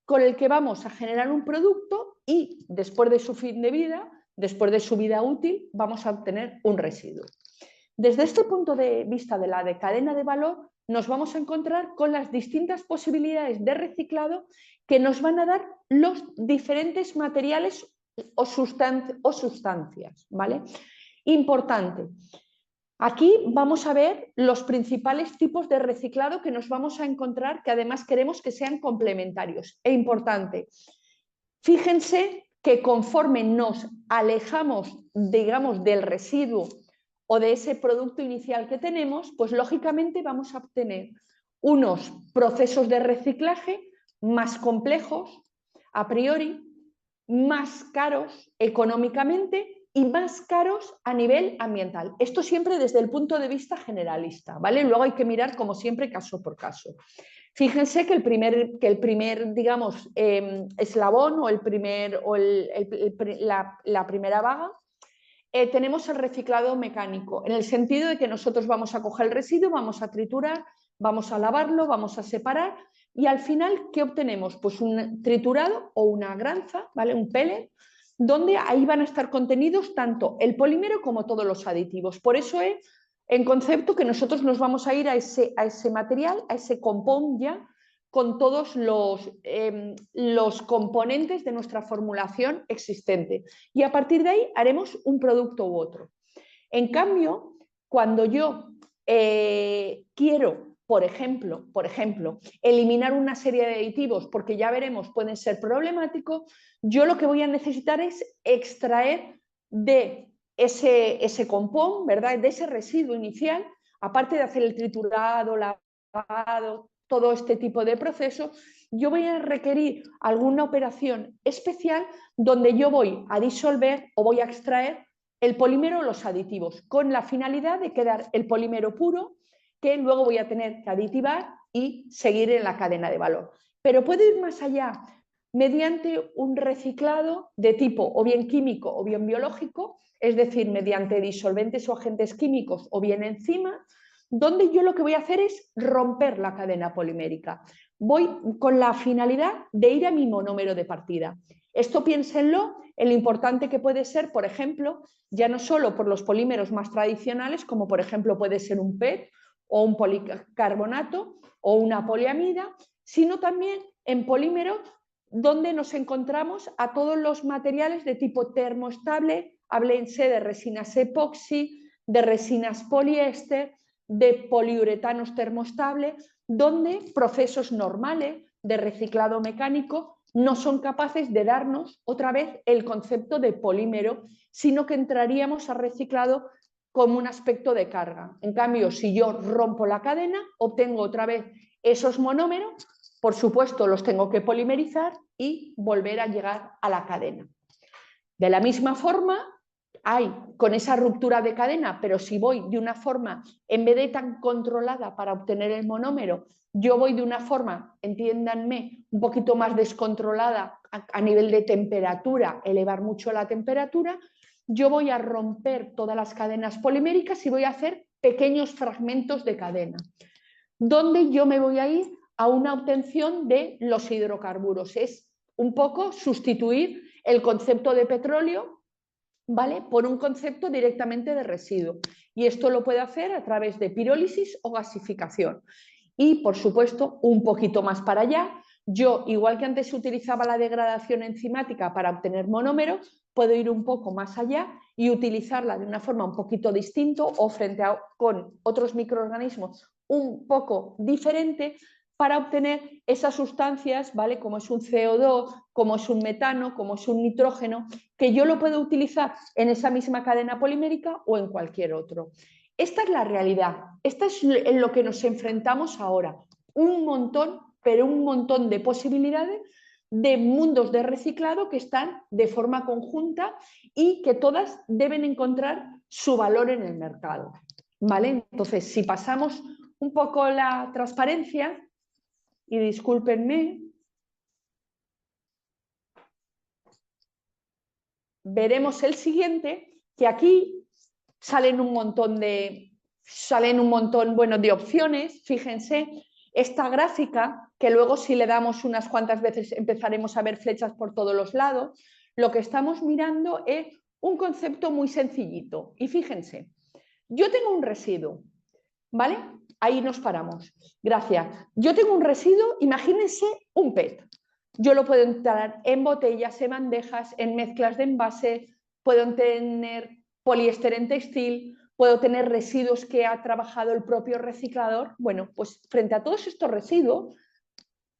con el que vamos a generar un producto y después de su fin de vida, después de su vida útil, vamos a obtener un residuo. Desde este punto de vista de la cadena de valor, nos vamos a encontrar con las distintas posibilidades de reciclado que nos van a dar los diferentes materiales o sustancias, ¿vale? Importante. Aquí vamos a ver los principales tipos de reciclado que nos vamos a encontrar, que además queremos que sean complementarios. E importante, fíjense que conforme nos alejamos, digamos, del residuo o de ese producto inicial que tenemos, pues lógicamente vamos a obtener unos procesos de reciclaje más complejos, a priori, más caros económicamente y más caros a nivel ambiental. Esto siempre desde el punto de vista generalista, ¿vale? Luego hay que mirar, como siempre, caso por caso. Fíjense que el primer digamos, eslabón o, la primera vaga, tenemos el reciclado mecánico, en el sentido de que nosotros vamos a coger el residuo, vamos a triturar, vamos a lavarlo, vamos a separar y al final, ¿qué obtenemos? Pues un triturado o una granza, ¿vale? Un pellet, donde ahí van a estar contenidos tanto el polímero como todos los aditivos. Por eso es en concepto que nosotros nos vamos a ir a ese material, a ese compound ya, con todos los componentes de nuestra formulación existente. Y a partir de ahí haremos un producto u otro. En cambio, cuando yo quiero, por ejemplo, eliminar una serie de aditivos, porque ya veremos, pueden ser problemáticos, yo lo que voy a necesitar es extraer de ese compound, ¿verdad? De ese residuo inicial, aparte de hacer el triturado, lavado, todo este tipo de procesos, yo voy a requerir alguna operación especial donde yo voy a disolver o voy a extraer el polímero o los aditivos, con la finalidad de quedar el polímero puro que luego voy a tener que aditivar y seguir en la cadena de valor. Pero puedo ir más allá mediante un reciclado de tipo o bien químico o bien biológico, es decir, mediante disolventes o agentes químicos o bien enzimas, donde yo lo que voy a hacer es romper la cadena polimérica. Voy con la finalidad de ir a mi monómero de partida. Esto piénsenlo en lo importante que puede ser, por ejemplo, ya no solo por los polímeros más tradicionales, como por ejemplo puede ser un PET o un policarbonato o una poliamida, sino también en polímeros donde nos encontramos a todos los materiales de tipo termoestable, háblense de resinas epoxi, de resinas poliéster, de poliuretanos termoestables, donde procesos normales de reciclado mecánico no son capaces de darnos otra vez el concepto de polímero, sino que entraríamos a reciclado como un aspecto de carga. En cambio, si yo rompo la cadena, obtengo otra vez esos monómeros, por supuesto los tengo que polimerizar y volver a llegar a la cadena. De la misma forma, hay con esa ruptura de cadena, pero si voy de una forma, en vez de tan controlada para obtener el monómero, yo voy de una forma, entiéndanme, un poquito más descontrolada a nivel de temperatura, elevar mucho la temperatura, yo voy a romper todas las cadenas poliméricas y voy a hacer pequeños fragmentos de cadena, donde yo me voy a ir a una obtención de los hidrocarburos. Es un poco sustituir el concepto de petróleo, ¿vale?, por un concepto directamente de residuo. Y esto lo puedo hacer a través de pirólisis o gasificación. Y, por supuesto, un poquito más para allá, yo, igual que antes utilizaba la degradación enzimática para obtener monómeros, puedo ir un poco más allá y utilizarla de una forma un poquito distinta o con otros microorganismos un poco diferente para obtener esas sustancias, ¿vale?, como es un CO2, como es un metano, como es un nitrógeno, que yo lo puedo utilizar en esa misma cadena polimérica o en cualquier otro. Esta es la realidad, esta es en lo que nos enfrentamos ahora. Un montón, pero un montón de posibilidades de mundos de reciclado que están de forma conjunta y que todas deben encontrar su valor en el mercado, ¿vale? Entonces, si pasamos un poco la transparencia, y discúlpenme, veremos el siguiente, que aquí salen un montón, bueno, de opciones. Fíjense, esta gráfica, que luego si le damos unas cuantas veces empezaremos a ver flechas por todos los lados, lo que estamos mirando es un concepto muy sencillito. Y fíjense, yo tengo un residuo, ¿vale? Ahí nos paramos. Gracias. Yo tengo un residuo, imagínense un PET. Yo lo puedo entrar en botellas, en bandejas, en mezclas de envase, puedo tener poliéster en textil, puedo tener residuos que ha trabajado el propio reciclador. Bueno, pues frente a todos estos residuos,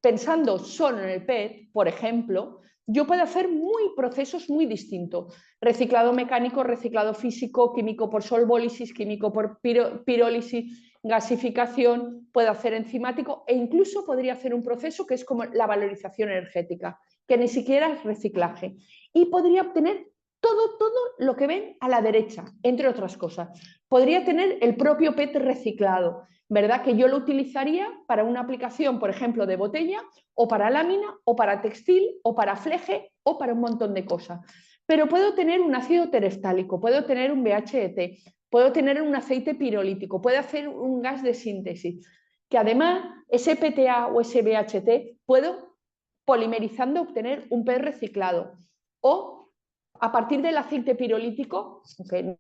pensando solo en el PET, por ejemplo, yo puedo hacer procesos muy distintos. Reciclado mecánico, reciclado físico, químico por solvólisis, químico por pirólisis, gasificación, puedo hacer enzimático e incluso podría hacer un proceso que es como la valorización energética, que ni siquiera es reciclaje. Y podría obtener todo lo que ven a la derecha, entre otras cosas. Podría tener el propio PET reciclado, ¿verdad? Que yo lo utilizaría para una aplicación, por ejemplo, de botella, o para lámina, o para textil, o para fleje, o para un montón de cosas. Pero puedo tener un ácido tereftálico, puedo tener un BHT, puedo tener un aceite pirolítico, puedo hacer un gas de síntesis, que además ese PTA o ese BHT puedo, polimerizando, obtener un PET reciclado. O a partir del aceite pirolítico, que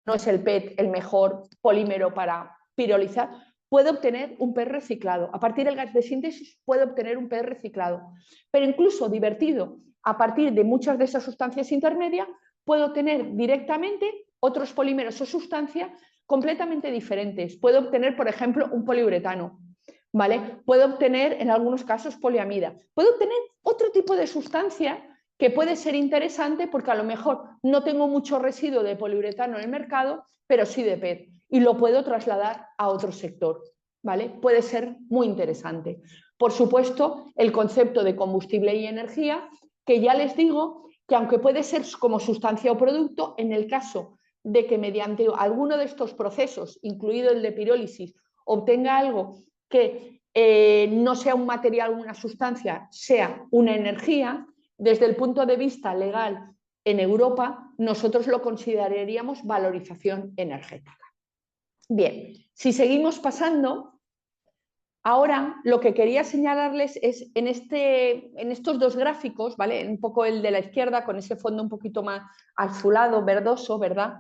no es el PET el mejor polímero para pirolizar, puedo obtener un PET reciclado. A partir del gas de síntesis puedo obtener un PET reciclado. Pero incluso divertido, a partir de muchas de esas sustancias intermedias, puedo obtener directamente otros polímeros o sustancias completamente diferentes. Puedo obtener, por ejemplo, un poliuretano, ¿vale? Puedo obtener, en algunos casos, poliamida. Puedo obtener otro tipo de sustancia que puede ser interesante porque a lo mejor no tengo mucho residuo de poliuretano en el mercado, pero sí de PET, y lo puedo trasladar a otro sector, ¿vale? Puede ser muy interesante. Por supuesto, el concepto de combustible y energía, que ya les digo que aunque puede ser como sustancia o producto, en el caso de que mediante alguno de estos procesos, incluido el de pirólisis, obtenga algo que no sea un material o una sustancia, sea una energía, desde el punto de vista legal en Europa, nosotros lo consideraríamos valorización energética. Bien, si seguimos pasando, ahora lo que quería señalarles es en estos dos gráficos, ¿vale? Un poco el de la izquierda con ese fondo un poquito más azulado, verdoso, ¿verdad?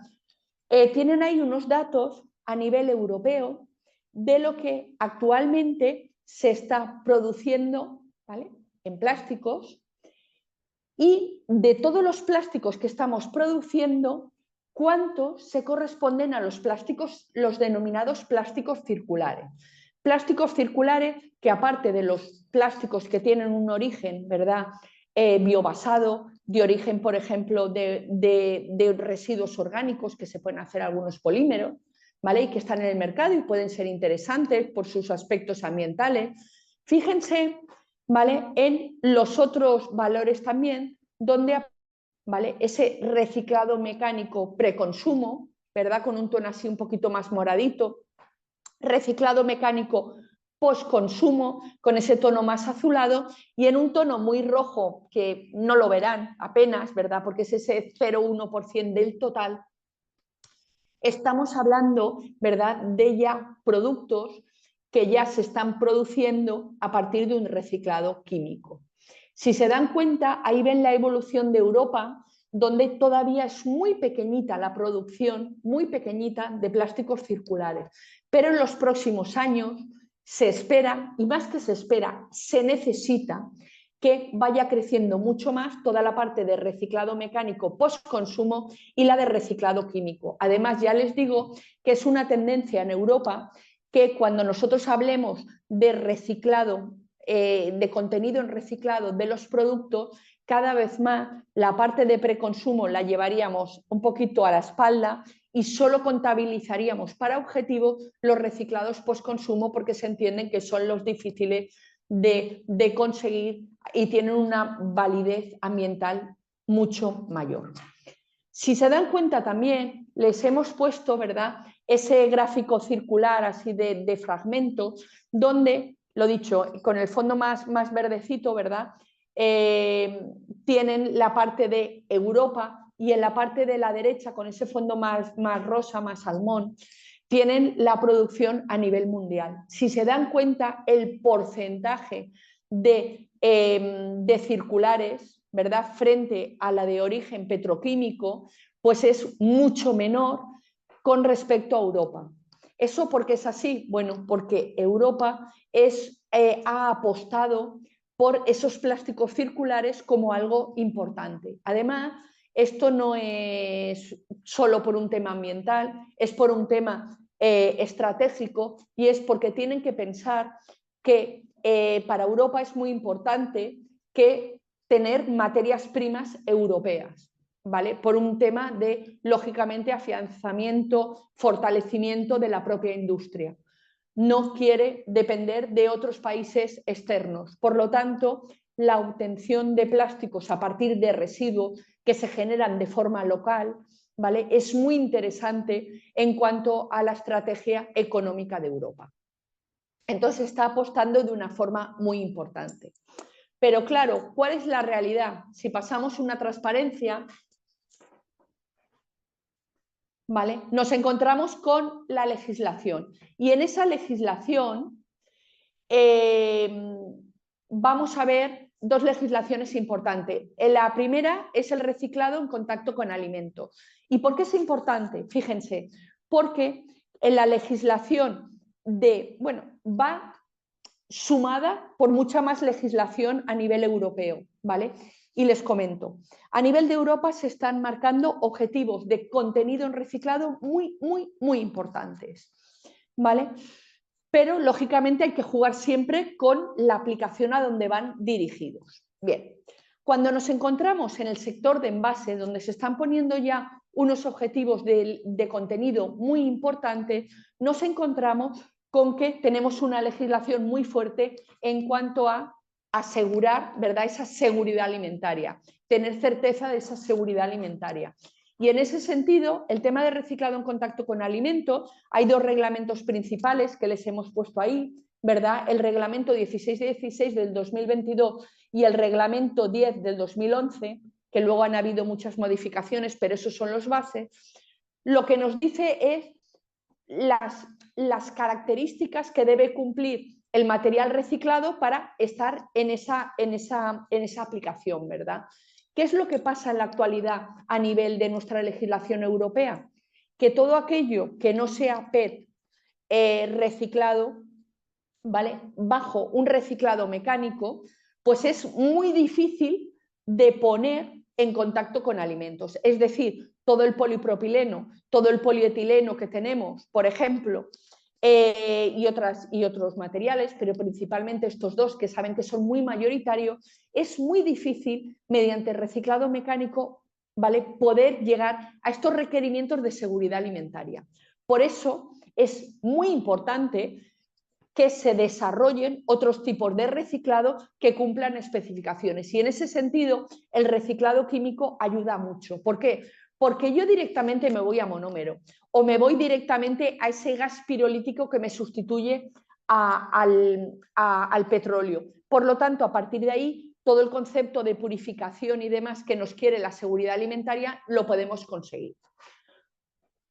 Tienen ahí unos datos a nivel europeo de lo que actualmente se está produciendo, ¿vale? En plásticos, y de todos los plásticos que estamos produciendo, ¿cuántos se corresponden a los plásticos, los denominados plásticos circulares? Plásticos circulares que, aparte de los plásticos que tienen un origen, ¿verdad?, biobasado, de origen, por ejemplo, de residuos orgánicos, que se pueden hacer algunos polímeros, ¿vale?, y que están en el mercado y pueden ser interesantes por sus aspectos ambientales. Fíjense, ¿vale?, en los otros valores también, donde, ¿vale?, ese reciclado mecánico preconsumo, ¿verdad?, con un tono así un poquito más moradito, reciclado mecánico postconsumo, con ese tono más azulado, y en un tono muy rojo, que no lo verán apenas, ¿verdad?, porque es ese 0,1% del total. Estamos hablando, ¿verdad?, de ya productos que ya se están produciendo a partir de un reciclado químico. Si se dan cuenta, ahí ven la evolución de Europa, donde todavía es muy pequeñita la producción, muy pequeñita, de plásticos circulares. Pero en los próximos años se espera, y más que se espera, se necesita que vaya creciendo mucho más toda la parte de reciclado mecánico post-consumo y la de reciclado químico. Además, ya les digo que es una tendencia en Europa que cuando nosotros hablemos de reciclado, de contenido en reciclado de los productos, cada vez más la parte de preconsumo la llevaríamos un poquito a la espalda y solo contabilizaríamos para objetivo los reciclados post-consumo, porque se entienden que son los difíciles de conseguir y tienen una validez ambiental mucho mayor. Si se dan cuenta también, les hemos puesto, ¿verdad?, ese gráfico circular así de fragmentos, donde, lo dicho, con el fondo más verdecito, ¿verdad?, tienen la parte de Europa, y en la parte de la derecha, con ese fondo más rosa, más salmón, tienen la producción a nivel mundial. Si se dan cuenta, el porcentaje de circulares, ¿verdad?, frente a la de origen petroquímico, pues es mucho menor con respecto a Europa. ¿Eso por qué es así? Bueno, porque Europa ha apostado por esos plásticos circulares como algo importante. Además, esto no es solo por un tema ambiental, es por un tema estratégico, y es porque tienen que pensar que para Europa es muy importante que tener materias primas europeas, ¿vale?, por un tema de, lógicamente, afianzamiento, fortalecimiento de la propia industria. No quiere depender de otros países externos. Por lo tanto, la obtención de plásticos a partir de residuos que se generan de forma local, ¿vale? Es muy interesante en cuanto a la estrategia económica de Europa. Entonces está apostando de una forma muy importante. Pero claro, ¿cuál es la realidad? Si pasamos una transparencia, ¿vale? Nos encontramos con la legislación. Y en esa legislación vamos a ver dos legislaciones importantes. La primera es el reciclado en contacto con alimentos. ¿Y por qué es importante? Fíjense, porque en la legislación va sumada por mucha más legislación a nivel europeo, ¿vale? Y les comento, a nivel de Europa se están marcando objetivos de contenido en reciclado muy, muy, muy importantes, ¿vale? Pero lógicamente hay que jugar siempre con la aplicación a donde van dirigidos. Bien, cuando nos encontramos en el sector de envase, donde se están poniendo ya unos objetivos de contenido muy importantes, nos encontramos con que tenemos una legislación muy fuerte en cuanto a asegurar, ¿verdad?, esa seguridad alimentaria, tener certeza de esa seguridad alimentaria. Y en ese sentido, el tema de reciclado en contacto con alimentos, hay dos reglamentos principales que les hemos puesto ahí, ¿verdad? El reglamento 1616 del 2022 y el reglamento 10 del 2011, que luego han habido muchas modificaciones, pero esos son los bases. Lo que nos dice es las características que debe cumplir el material reciclado para estar en esa aplicación, ¿verdad? ¿Qué es lo que pasa en la actualidad a nivel de nuestra legislación europea? Que todo aquello que no sea PET reciclado, ¿vale?, bajo un reciclado mecánico, pues es muy difícil de poner en contacto con alimentos. Es decir, todo el polipropileno, todo el polietileno que tenemos, por ejemplo, y otros materiales, pero principalmente estos dos que saben que son muy mayoritarios, es muy difícil mediante reciclado mecánico, ¿vale?, poder llegar a estos requerimientos de seguridad alimentaria. Por eso es muy importante que se desarrollen otros tipos de reciclado que cumplan especificaciones. Y en ese sentido, el reciclado químico ayuda mucho. ¿Por qué? Porque yo directamente me voy a monómero o me voy directamente a ese gas pirolítico que me sustituye al petróleo. Por lo tanto, a partir de ahí, todo el concepto de purificación y demás que nos quiere la seguridad alimentaria lo podemos conseguir.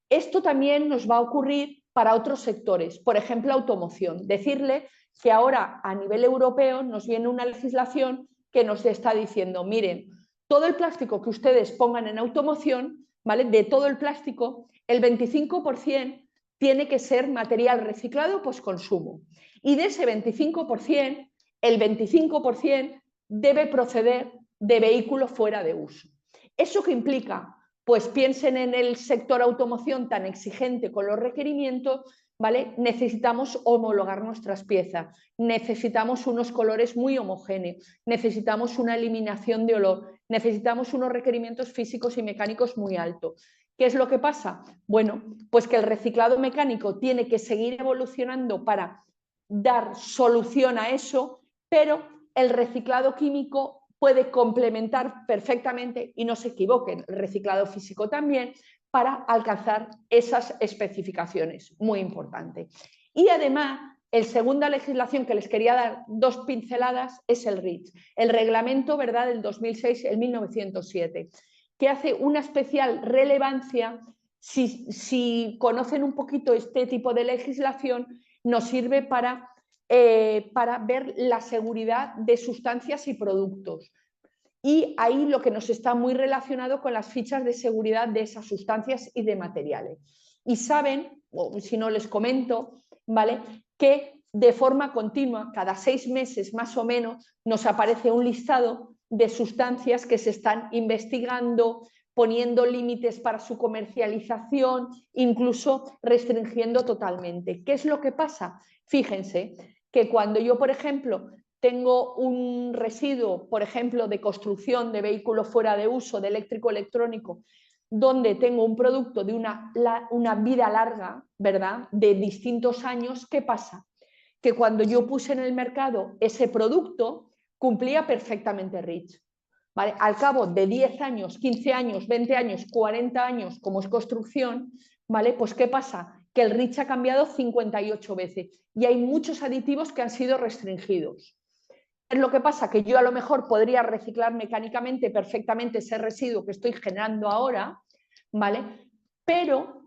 Esto también nos va a ocurrir para otros sectores, por ejemplo, automoción. Decirle que ahora a nivel europeo nos viene una legislación que nos está diciendo, miren, todo el plástico que ustedes pongan en automoción, ¿vale?, de todo el plástico, el 25% tiene que ser material reciclado postconsumo. Y de ese 25%, el 25% debe proceder de vehículos fuera de uso. ¿Eso qué implica? Pues piensen en el sector automoción tan exigente con los requerimientos, ¿vale? Necesitamos homologar nuestras piezas, necesitamos unos colores muy homogéneos, necesitamos una eliminación de olor, necesitamos unos requerimientos físicos y mecánicos muy altos. ¿Qué es lo que pasa? Bueno, pues que el reciclado mecánico tiene que seguir evolucionando para dar solución a eso, pero el reciclado químico puede complementar perfectamente, y no se equivoquen, el reciclado físico también, para alcanzar esas especificaciones, muy importante. Y además, la segunda legislación que les quería dar dos pinceladas es el REACH, el reglamento, ¿verdad?, del 2006, el 1907, que hace una especial relevancia. Si conocen un poquito este tipo de legislación, nos sirve para ver la seguridad de sustancias y productos. Y ahí lo que nos está muy relacionado con las fichas de seguridad de esas sustancias y de materiales. Y saben, o si no les comento, ¿vale?, que de forma continua, cada 6 meses más o menos, nos aparece un listado de sustancias que se están investigando, poniendo límites para su comercialización, incluso restringiendo totalmente. ¿Qué es lo que pasa? Fíjense que cuando yo, por ejemplo, tengo un residuo, por ejemplo, de construcción de vehículos fuera de uso, de eléctrico electrónico, donde tengo un producto de una vida larga, ¿verdad?, de distintos años, ¿qué pasa? Que cuando yo puse en el mercado ese producto, cumplía perfectamente REACH. ¿Vale? Al cabo de 10 años, 15 años, 20 años, 40 años como es construcción, ¿vale? Pues ¿qué pasa? Que el REACH ha cambiado 58 veces y hay muchos aditivos que han sido restringidos. Es lo que pasa que yo a lo mejor podría reciclar mecánicamente perfectamente ese residuo que estoy generando ahora, ¿vale? Pero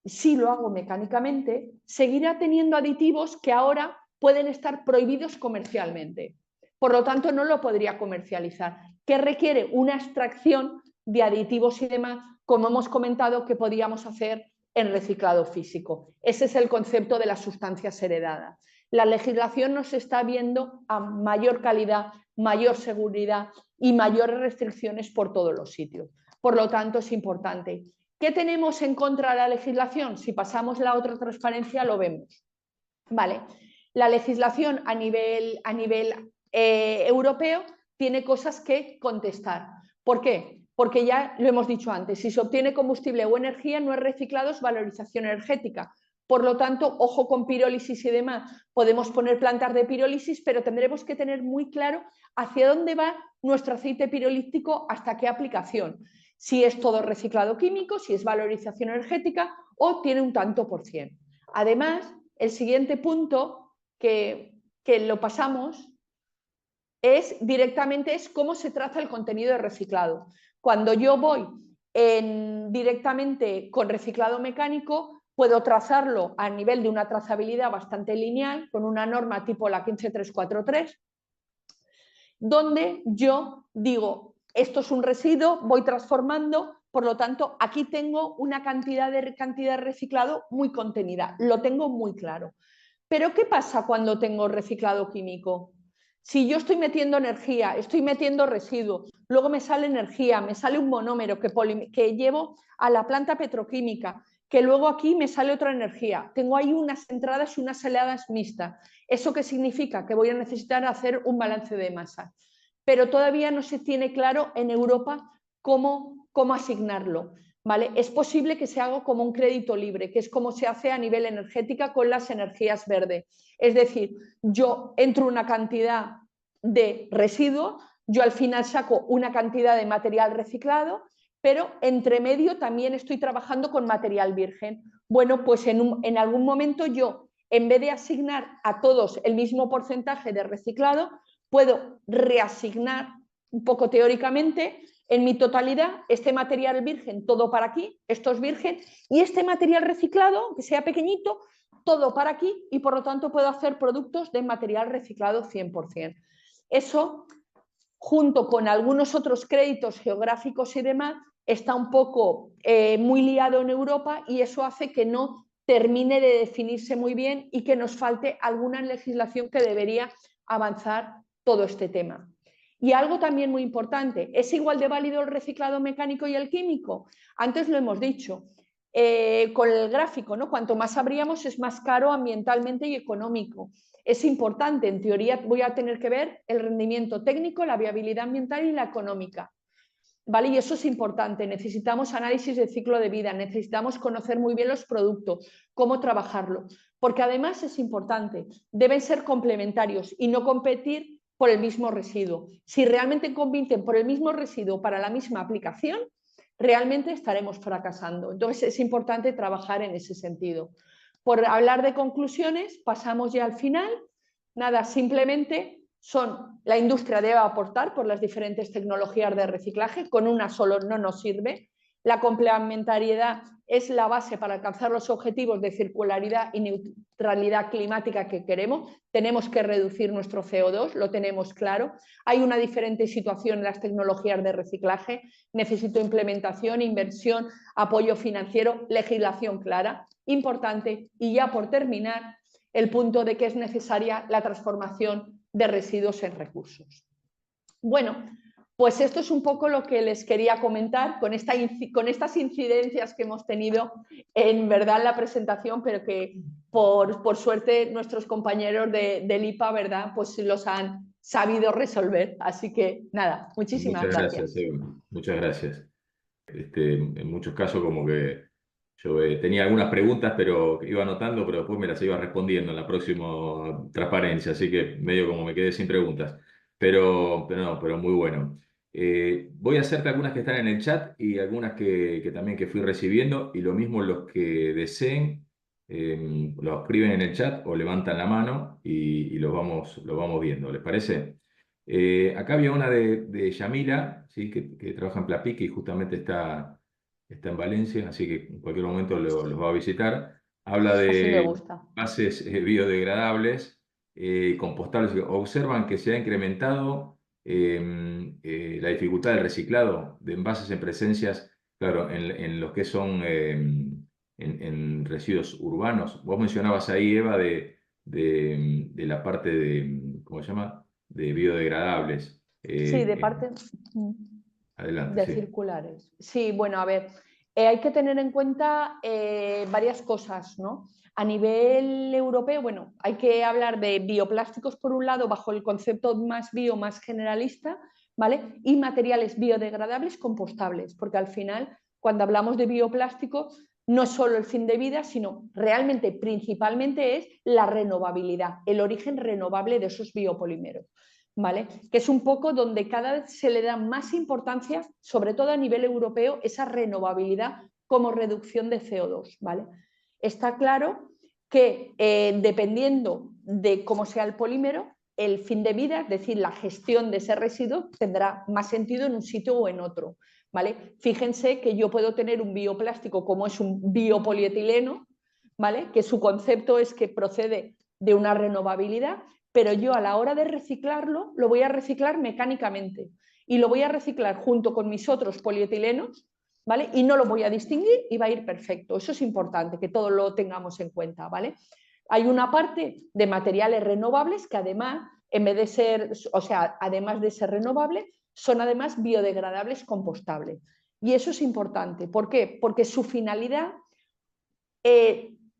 si lo hago mecánicamente, seguirá teniendo aditivos que ahora pueden estar prohibidos comercialmente. Por lo tanto, no lo podría comercializar, que requiere una extracción de aditivos y demás, como hemos comentado que podíamos hacer en reciclado físico. Ese es el concepto de las sustancias heredadas. La legislación nos está viendo a mayor calidad, mayor seguridad y mayores restricciones por todos los sitios. Por lo tanto, es importante. ¿Qué tenemos en contra de la legislación? Si pasamos la otra transparencia lo vemos. Vale. La legislación a nivel europeo tiene cosas que contestar. ¿Por qué? Porque ya lo hemos dicho antes, si se obtiene combustible o energía no es reciclado, es valorización energética. Por lo tanto, ojo con pirólisis y demás. Podemos poner plantas de pirólisis, pero tendremos que tener muy claro hacia dónde va nuestro aceite pirolítico, hasta qué aplicación. Si es todo reciclado químico, si es valorización energética o tiene un tanto por cien. Además, el siguiente punto que lo pasamos directamente es cómo se traza el contenido de reciclado. Cuando yo voy directamente con reciclado mecánico, puedo trazarlo a nivel de una trazabilidad bastante lineal, con una norma tipo la 15343, donde yo digo, esto es un residuo, voy transformando, por lo tanto, aquí tengo una cantidad de reciclado muy contenida, lo tengo muy claro. Pero ¿qué pasa cuando tengo reciclado químico? Si yo estoy metiendo energía, estoy metiendo residuos, luego me sale energía, me sale un monómero que llevo a la planta petroquímica, que luego aquí me sale otra energía. Tengo ahí unas entradas y unas salidas mixtas. ¿Eso qué significa? Que voy a necesitar hacer un balance de masa. Pero todavía no se tiene claro en Europa cómo asignarlo. ¿Vale? Es posible que se haga como un crédito libre, que es como se hace a nivel energética con las energías verdes. Es decir, yo entro una cantidad de residuo, yo al final saco una cantidad de material reciclado, pero entre medio también estoy trabajando con material virgen. Bueno, pues en algún momento yo, en vez de asignar a todos el mismo porcentaje de reciclado, puedo reasignar un poco teóricamente en mi totalidad este material virgen, todo para aquí, esto es virgen, y este material reciclado, que sea pequeñito, todo para aquí, y por lo tanto puedo hacer productos de material reciclado 100%. Eso, junto con algunos otros créditos geográficos y demás, está un poco muy liado en Europa, y eso hace que no termine de definirse muy bien y que nos falte alguna legislación que debería avanzar todo este tema. Y algo también muy importante, ¿es igual de válido el reciclado mecánico y el químico? Antes lo hemos dicho, con el gráfico, ¿no? Cuanto más abríamos es más caro ambientalmente y económico. Es importante, en teoría voy a tener que ver el rendimiento técnico, la viabilidad ambiental y la económica. ¿Vale? Y eso es importante, necesitamos análisis de ciclo de vida, necesitamos conocer muy bien los productos, cómo trabajarlo, porque además es importante, deben ser complementarios y no competir por el mismo residuo. Si realmente compiten por el mismo residuo para la misma aplicación, realmente estaremos fracasando. Entonces es importante trabajar en ese sentido. Por hablar de conclusiones, pasamos ya al final. Nada, simplemente la industria debe aportar por las diferentes tecnologías de reciclaje, con una solo no nos sirve. La complementariedad es la base para alcanzar los objetivos de circularidad y neutralidad climática que queremos. Tenemos que reducir nuestro CO2, lo tenemos claro. Hay una diferente situación en las tecnologías de reciclaje. Necesito implementación, inversión, apoyo financiero, legislación clara, importante. Y ya por terminar, el punto de que es necesaria la transformación de residuos en recursos. Bueno, pues esto es un poco lo que les quería comentar con estas incidencias que hemos tenido en verdad en la presentación, pero que por suerte nuestros compañeros del IPA, ¿verdad? Pues los han sabido resolver. Así que nada, muchísimas gracias. Muchas gracias. En muchos casos como que yo tenía algunas preguntas, pero iba anotando, pero después me las iba respondiendo en la próxima transparencia, así que medio como me quedé sin preguntas. No, pero muy bueno. Voy a hacerte algunas que están en el chat y algunas que también que fui recibiendo, y lo mismo los que deseen, lo escriben en el chat o levantan la mano y los vamos viendo, ¿les parece? Acá había una de Yamila, ¿sí? Que trabaja en Plapic y justamente está en Valencia, así que en cualquier momento los va a visitar. Habla Así me de gusta. bases biodegradables, compostables. Observan que se ha incrementado la dificultad del reciclado de envases en presencias, claro, en los que son en residuos urbanos. Vos mencionabas ahí, Eva, de la parte ¿cómo se llama? De biodegradables. Sí, de parte Adelante, de sí. circulares. Sí, bueno, a ver, hay que tener en cuenta varias cosas, ¿no? A nivel europeo, bueno, hay que hablar de bioplásticos por un lado, bajo el concepto más bio, más generalista, ¿vale? Y materiales biodegradables compostables, porque al final, cuando hablamos de bioplástico, no es solo el fin de vida, sino realmente, principalmente es la renovabilidad, el origen renovable de esos biopolímeros. ¿Vale? Que es un poco donde cada vez se le da más importancia, sobre todo a nivel europeo, esa renovabilidad como reducción de CO2. ¿Vale? Está claro que dependiendo de cómo sea el polímero, el fin de vida, es decir, la gestión de ese residuo, tendrá más sentido en un sitio o en otro. ¿Vale? Fíjense que yo puedo tener un bioplástico como es un biopolietileno, ¿vale? Que su concepto es que procede de una renovabilidad, pero yo a la hora de reciclarlo lo voy a reciclar mecánicamente y lo voy a reciclar junto con mis otros polietilenos, ¿vale? Y no lo voy a distinguir y va a ir perfecto. Eso es importante, que todo lo tengamos en cuenta, ¿vale? Hay una parte de materiales renovables que además, en vez de ser, o sea, además de ser renovables, son además biodegradables compostables. Y eso es importante. ¿Por qué? Porque su finalidad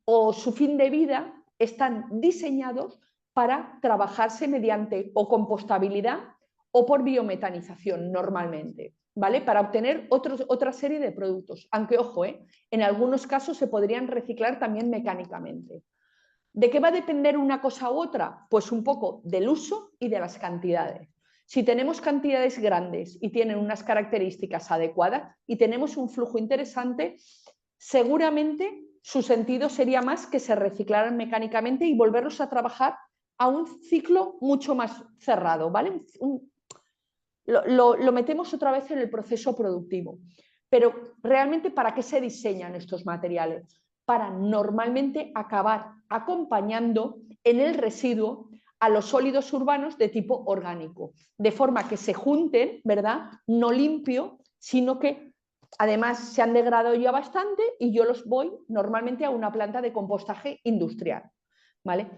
o su fin de vida están diseñados para trabajarse mediante o compostabilidad o por biometanización normalmente, ¿vale? Para obtener otra serie de productos, aunque ojo, en algunos casos se podrían reciclar también mecánicamente. ¿De qué va a depender una cosa u otra? Pues un poco del uso y de las cantidades. Si tenemos cantidades grandes y tienen unas características adecuadas y tenemos un flujo interesante, seguramente su sentido sería más que se reciclaran mecánicamente y volverlos a trabajar a un ciclo mucho más cerrado, ¿vale? Lo metemos otra vez en el proceso productivo. Pero realmente, ¿para qué se diseñan estos materiales? Para normalmente acabar acompañando en el residuo a los sólidos urbanos de tipo orgánico, de forma que se junten, ¿verdad? No limpio, sino que además se han degradado ya bastante y yo los voy normalmente a una planta de compostaje industrial, ¿vale?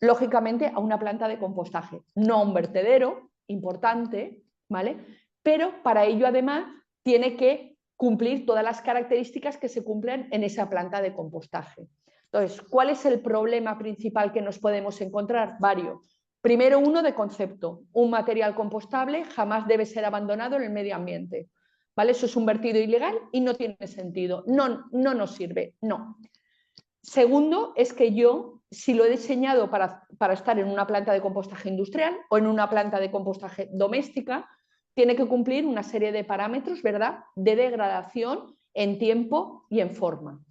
Lógicamente a una planta de compostaje, no a un vertedero, importante, ¿vale? Pero para ello además tiene que cumplir todas las características que se cumplen en esa planta de compostaje. Entonces, ¿cuál es el problema principal que nos podemos encontrar? Varios. Primero, uno de concepto. Un material compostable jamás debe ser abandonado en el medio ambiente. ¿Vale? Eso es un vertido ilegal y no tiene sentido. No nos sirve, no. Segundo, es que yo, si lo he diseñado para estar en una planta de compostaje industrial o en una planta de compostaje doméstica, tiene que cumplir una serie de parámetros, ¿verdad?, de degradación en tiempo y en forma.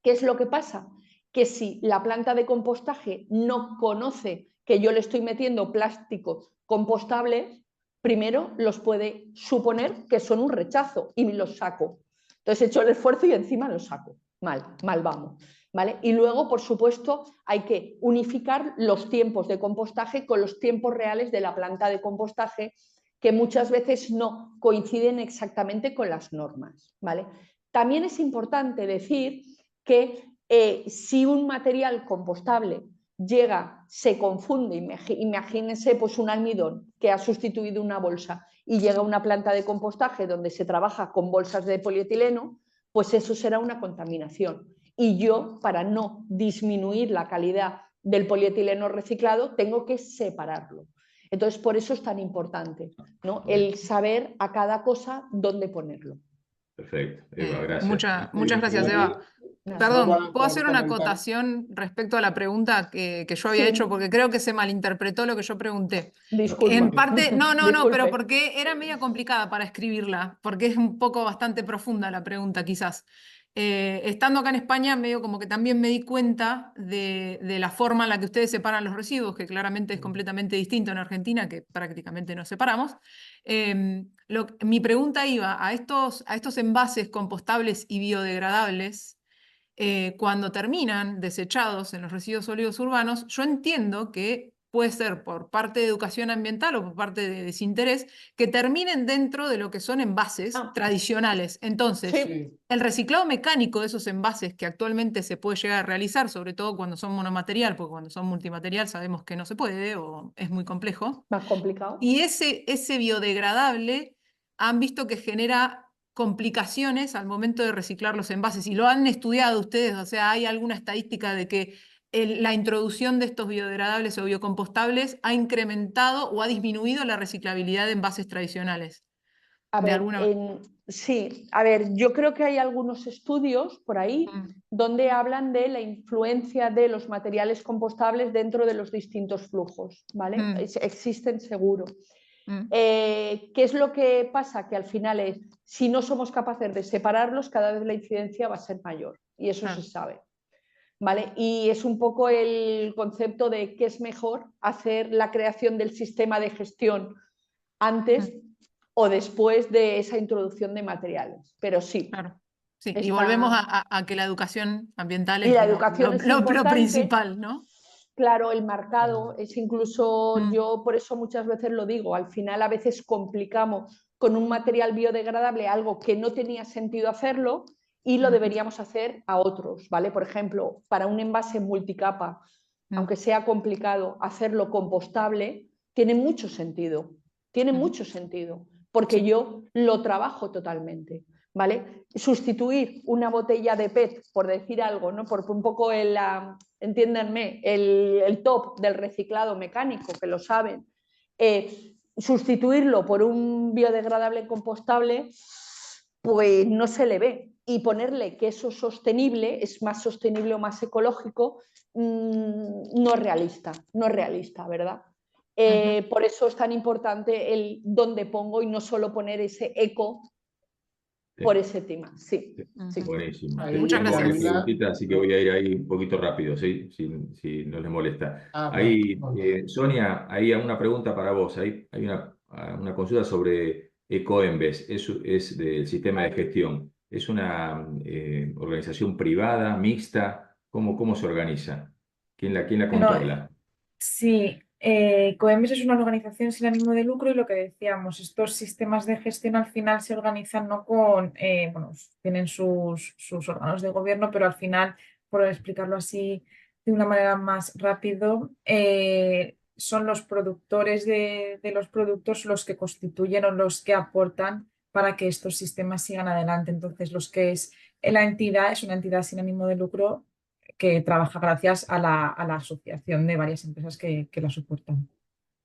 ¿Qué es lo que pasa? Que si la planta de compostaje no conoce que yo le estoy metiendo plásticos compostables, primero los puede suponer que son un rechazo y los saco. Entonces he hecho el esfuerzo y encima los saco. Mal vamos. ¿Vale? Y luego, por supuesto, hay que unificar los tiempos de compostaje con los tiempos reales de la planta de compostaje, que muchas veces no coinciden exactamente con las normas. ¿Vale? También es importante decir que si un material compostable llega, se confunde, imagínense pues un almidón que ha sustituido una bolsa y llega a una planta de compostaje donde se trabaja con bolsas de polietileno, pues eso será una contaminación. Y yo, para no disminuir la calidad del polietileno reciclado, tengo que separarlo. Entonces, por eso es tan importante, ¿no?, el saber a cada cosa dónde ponerlo. Perfecto. Eva, gracias. Muchas gracias, Eva. Nada. Perdón, ¿puedo hacer una comentar. acotación respecto a la pregunta que yo había Sí. hecho? Porque creo que se malinterpretó lo que yo pregunté. Disculpa. En parte, no, Disculpe. pero porque era media complicada para escribirla, porque es un poco bastante profunda la pregunta, quizás. Estando acá en España, medio como que también me di cuenta de la forma en la que ustedes separan los residuos, que claramente es completamente distinto en Argentina, que prácticamente nos separamos. Mi pregunta iba a estos envases compostables y biodegradables. Cuando terminan desechados en los residuos sólidos urbanos, yo entiendo que puede ser por parte de educación ambiental o por parte de desinterés, que terminen dentro de lo que son envases tradicionales. Entonces, Sí. el reciclado mecánico de esos envases que actualmente se puede llegar a realizar, sobre todo cuando son monomaterial, porque cuando son multimaterial sabemos que no se puede o es muy complejo. Más complicado. Y ese biodegradable han visto que genera complicaciones al momento de reciclar los envases. Y lo han estudiado ustedes, o sea, ¿hay alguna estadística de que la introducción de estos biodegradables o biocompostables ha incrementado o ha disminuido la reciclabilidad de envases tradicionales? A ver, sí, a ver, yo creo que hay algunos estudios por ahí donde hablan de la influencia de los materiales compostables dentro de los distintos flujos, ¿vale? Existen seguro. ¿Qué es lo que pasa? Que al final si no somos capaces de separarlos, cada vez la incidencia va a ser mayor y eso se sabe. ¿Vale? Y es un poco el concepto de qué es mejor hacer la creación del sistema de gestión antes o después de esa introducción de materiales. Pero sí. Claro. Sí. Y volvemos a que la educación ambiental y la es educación es lo principal, ¿no? Claro, el marcado es incluso, yo por eso muchas veces lo digo, al final a veces complicamos con un material biodegradable algo que no tenía sentido hacerlo y lo deberíamos hacer a otros, ¿vale? Por ejemplo, para un envase multicapa, aunque sea complicado, hacerlo compostable, tiene mucho sentido, porque yo lo trabajo totalmente, ¿vale? Sustituir una botella de PET, por decir algo, ¿no? Por un poco entiéndanme, el top del reciclado mecánico, que lo saben, sustituirlo por un biodegradable compostable, pues no se le ve. Y ponerle que eso es sostenible, es más sostenible o más ecológico, no es realista, ¿verdad? Por eso es tan importante el dónde pongo y no solo poner ese eco por ese tema. Sí. Buenísimo. Muchas Tengo gracias. varias preguntitas, así que voy a ir ahí un poquito rápido, ¿sí? Si no les molesta. Ahí, Sonia, hay una pregunta para vos. Hay una consulta sobre Ecoembes, es del sistema de gestión. ¿Es una organización privada, mixta? ¿Cómo se organiza? ¿Quién la controla? Sí, Coembes es una organización sin ánimo de lucro y lo que decíamos, estos sistemas de gestión al final se organizan no con, bueno, tienen sus órganos de gobierno, pero al final, por explicarlo así de una manera más rápido, son los productores de los productos los que constituyen o los que aportan para que estos sistemas sigan adelante. Entonces, la entidad es una entidad sin ánimo de lucro que trabaja gracias a la asociación de varias empresas que la soportan.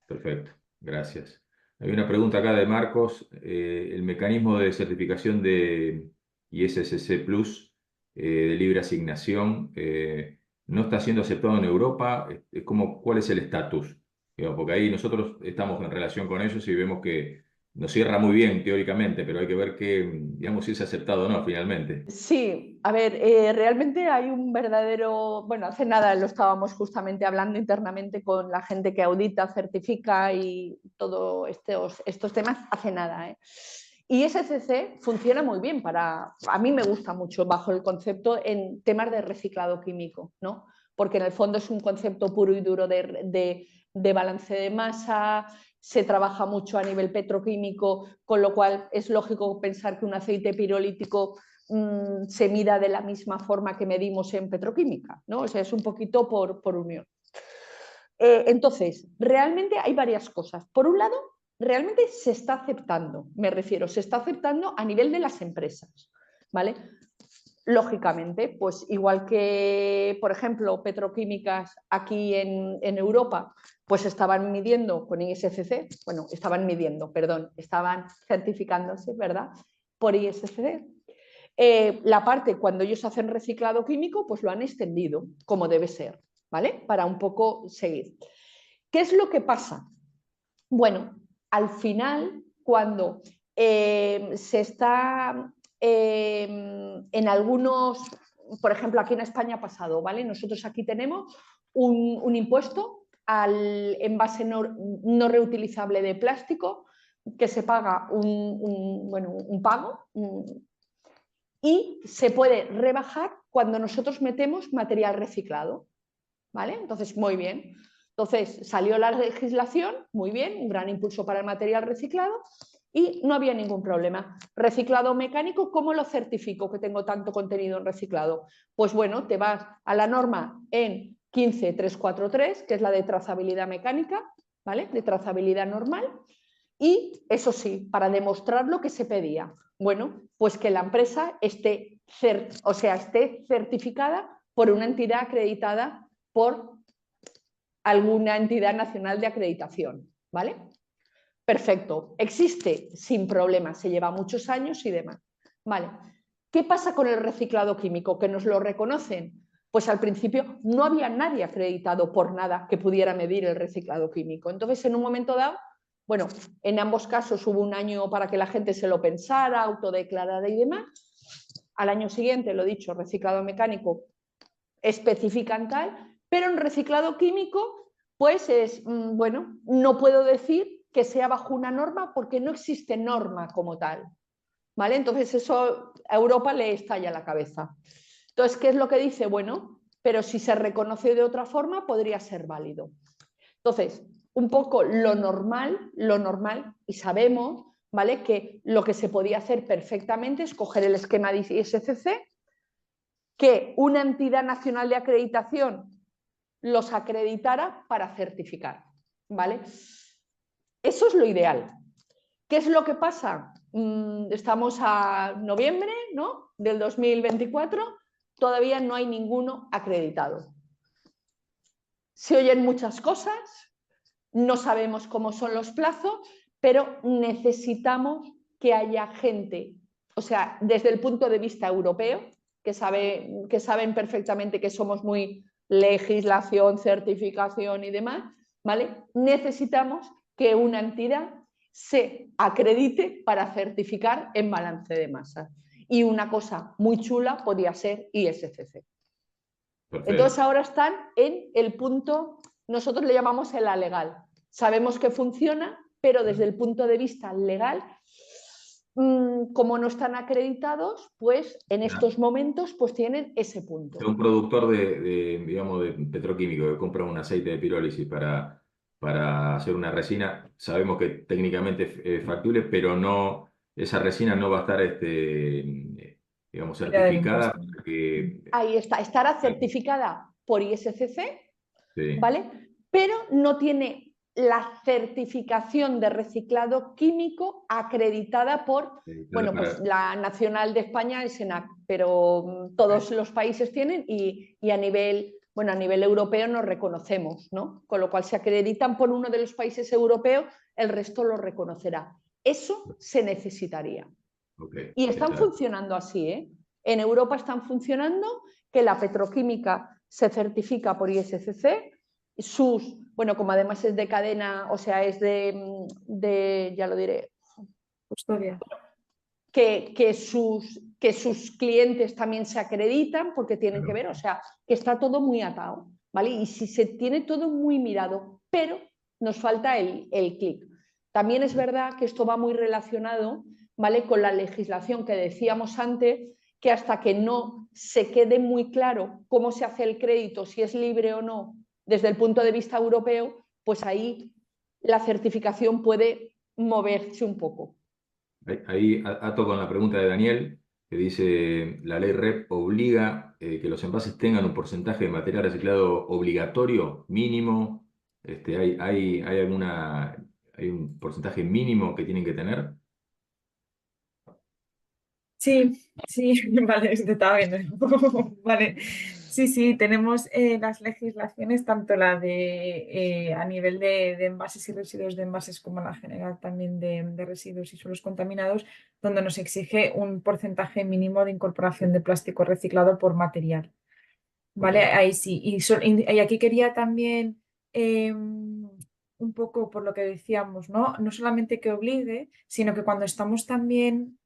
Perfecto, gracias. Hay una pregunta acá de Marcos. El mecanismo de certificación de ISSC Plus de libre asignación no está siendo aceptado en Europa. ¿Cuál es el estatus? Porque ahí nosotros estamos en relación con ellos y vemos que nos cierra muy bien teóricamente, pero hay que ver digamos, si es aceptado o no finalmente. Sí, a ver, realmente hay un verdadero, bueno, hace nada lo estábamos justamente hablando internamente con la gente que audita, certifica y todos estos temas, hace nada, ¿eh? Y ISCC funciona muy bien a mí me gusta mucho bajo el concepto en temas de reciclado químico, ¿no? Porque en el fondo es un concepto puro y duro de balance de masa, se trabaja mucho a nivel petroquímico, con lo cual es lógico pensar que un aceite pirolítico se mida de la misma forma que medimos en petroquímica, ¿no? O sea, es un poquito por unión. Entonces, realmente hay varias cosas. Por un lado, realmente se está aceptando, se está aceptando a nivel de las empresas, ¿vale? Lógicamente, pues igual que, por ejemplo, petroquímicas aquí en Europa, pues estaban midiendo con ISCC, estaban certificándose, ¿verdad? por ISCC. La parte cuando ellos hacen reciclado químico, pues lo han extendido, como debe ser, ¿vale? Para un poco seguir. ¿Qué es lo que pasa? Bueno, al final, cuando se está en algunos, por ejemplo, aquí en España ha pasado, ¿vale? Nosotros aquí tenemos un impuesto al envase no reutilizable de plástico, que se paga un pago y se puede rebajar cuando nosotros metemos material reciclado, ¿vale? Entonces, muy bien. Entonces, salió la legislación, muy bien, un gran impulso para el material reciclado y no había ningún problema. Reciclado mecánico, ¿cómo lo certifico que tengo tanto contenido en reciclado? Pues bueno, te vas a la norma en 15343, que es la de trazabilidad mecánica, ¿vale? De trazabilidad normal. Y eso sí, para demostrar lo que se pedía, bueno, pues que la empresa esté certificada por una entidad acreditada por alguna entidad nacional de acreditación, ¿vale? Perfecto, existe sin problema, se lleva muchos años y demás, ¿vale? ¿Qué pasa con el reciclado químico? ¿Que nos lo reconocen? Pues al principio no había nadie acreditado por nada que pudiera medir el reciclado químico. Entonces, en un momento dado, bueno, en ambos casos hubo un año para que la gente se lo pensara, autodeclarara y demás. Al año siguiente, lo dicho, reciclado mecánico especifican tal, pero en reciclado químico, pues es, bueno, no puedo decir que sea bajo una norma porque no existe norma como tal, ¿vale? Entonces eso a Europa le estalla la cabeza. Entonces, ¿qué es lo que dice? Bueno, pero si se reconoce de otra forma, podría ser válido. Entonces, un poco lo normal, y sabemos, ¿vale? Que lo que se podía hacer perfectamente es coger el esquema de ISCC, que una entidad nacional de acreditación los acreditara para certificar, ¿vale? Eso es lo ideal. ¿Qué es lo que pasa? Estamos a noviembre, ¿no? Del 2024, todavía no hay ninguno acreditado. Se oyen muchas cosas, no sabemos cómo son los plazos, pero necesitamos que haya gente, o sea, desde el punto de vista europeo, que saben perfectamente que somos muy legislación, certificación y demás, ¿vale? Necesitamos que una entidad se acredite para certificar en balance de masas. Y una cosa muy chula podría ser ISCC. Perfecto. Entonces ahora están en el punto, nosotros le llamamos el alegal. Sabemos que funciona, pero desde el punto de vista legal, como no están acreditados, pues en estos momentos pues tienen ese punto. Un productor digamos, de petroquímico que compra un aceite de pirólisis para hacer una resina, sabemos que técnicamente es factible, pero no, esa resina no va a estar digamos, certificada. Ahí está, estará certificada por ISCC, sí, ¿vale? Pero no tiene la certificación de reciclado químico acreditada por, bueno, pues la Nacional de España, el SENAC, pero todos los países tienen y a nivel, bueno, a nivel europeo nos reconocemos, ¿no? Con lo cual, si acreditan por uno de los países europeos, el resto lo reconocerá. Eso se necesitaría. Okay, y están funcionando así, ¿eh? En Europa están funcionando, que la petroquímica se certifica por ISCC, bueno, como además es de cadena, o sea, es ya lo diré, custodia. Que sus clientes también se acreditan porque tienen que ver, o sea, que está todo muy atado, ¿vale? Y si se tiene todo muy mirado, pero nos falta el clic. También es verdad que esto va muy relacionado, ¿vale? Con la legislación que decíamos antes, que hasta que no se quede muy claro cómo se hace el crédito, si es libre o no, desde el punto de vista europeo, pues ahí la certificación puede moverse un poco. Ahí ato con la pregunta de Daniel, que dice, la ley REP obliga que los envases tengan un porcentaje de material reciclado obligatorio, mínimo. ¿Hay un porcentaje mínimo que tienen que tener? Sí, vale, estaba viendo. Vale. Sí, sí, tenemos las legislaciones, tanto la de a nivel de envases y residuos de envases como la general también de residuos y suelos contaminados, donde nos exige un porcentaje mínimo de incorporación de plástico reciclado por material. ¿Vale? Correcto. Ahí sí. Y aquí quería también un poco por lo que decíamos, ¿no? No solamente que obligue, sino que cuando estamos también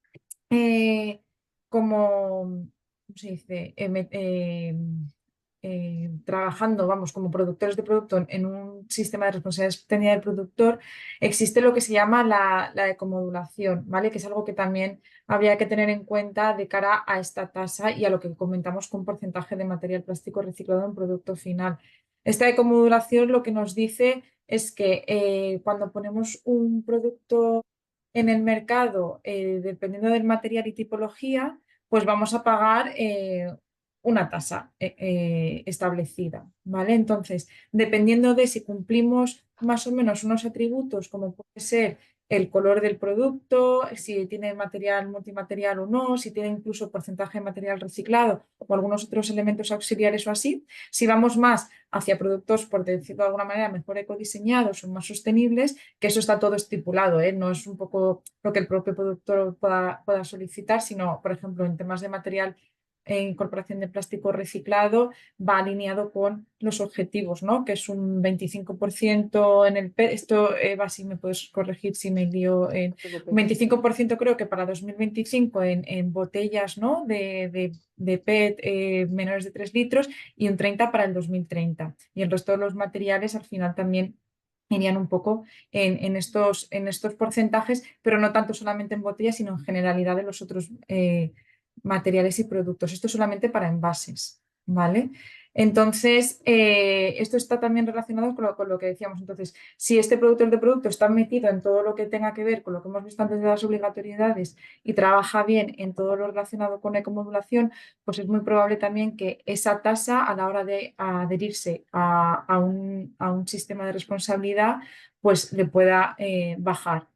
como, ¿cómo se dice? Trabajando, vamos, como productores de producto en un sistema de responsabilidad extendida del productor, existe lo que se llama la ecomodulación, ¿vale? Que es algo que también habría que tener en cuenta de cara a esta tasa y a lo que comentamos con porcentaje de material plástico reciclado en producto final. Esta ecomodulación lo que nos dice es que cuando ponemos un producto en el mercado, dependiendo del material y tipología, pues vamos a pagar una tasa establecida, ¿vale? Entonces, dependiendo de si cumplimos más o menos unos atributos, como puede ser el color del producto, si tiene material multimaterial o no, si tiene incluso porcentaje de material reciclado o algunos otros elementos auxiliares o así, si vamos más hacia productos, por decirlo de alguna manera, mejor ecodiseñados o más sostenibles, que eso está todo estipulado, ¿eh? No es un poco lo que el propio productor pueda solicitar, sino, por ejemplo, en temas de material e incorporación de plástico reciclado va alineado con los objetivos, ¿no? Que es un 25% en el PET. Esto, Eva, si me puedes corregir si me lío. Un 25% creo que para 2025 en botellas, ¿no? de PET menores de 3 litros y un 30 para el 2030. Y el resto de los materiales al final también irían un poco en estos porcentajes, pero no tanto solamente en botellas, sino en generalidad de los otros materiales y productos. Esto solamente para envases, ¿vale? Entonces, esto está también relacionado con lo que decíamos. Entonces, si este productor de producto está metido en todo lo que tenga que ver con lo que hemos visto antes de las obligatoriedades y trabaja bien en todo lo relacionado con ecomodulación, pues es muy probable también que esa tasa a la hora de adherirse a un sistema de responsabilidad, pues le pueda bajar,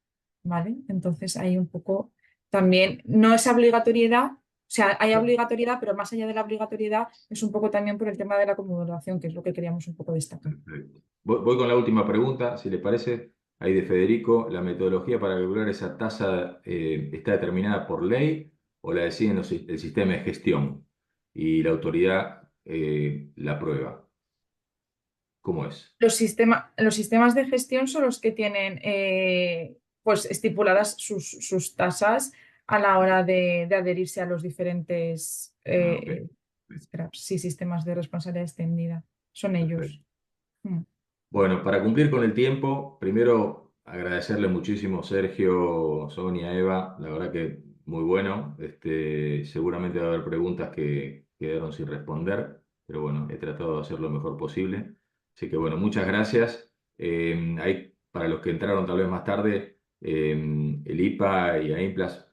¿vale? Entonces, hay un poco también, no es obligatoriedad. O sea, hay obligatoriedad, pero más allá de la obligatoriedad es un poco también por el tema de la acumulación, que es lo que queríamos un poco destacar. Perfecto. Voy con la última pregunta, si le parece, ahí de Federico. ¿La metodología para calcular esa tasa está determinada por ley o la deciden el sistema de gestión y la autoridad la aprueba? ¿Cómo es? Los sistemas de gestión son los que tienen pues estipuladas sus tasas a la hora de adherirse a los diferentes Ok. sistemas de responsabilidad extendida. Son Perfecto. ellos. Mm. Bueno, para cumplir con el tiempo, primero agradecerle muchísimo, Sergio, Sonia, Eva, la verdad que muy bueno. Seguramente va a haber preguntas que quedaron sin responder, pero bueno, he tratado de hacer lo mejor posible. Así que bueno, muchas gracias. Para los que entraron tal vez más tarde, el IPA y AIMPLAS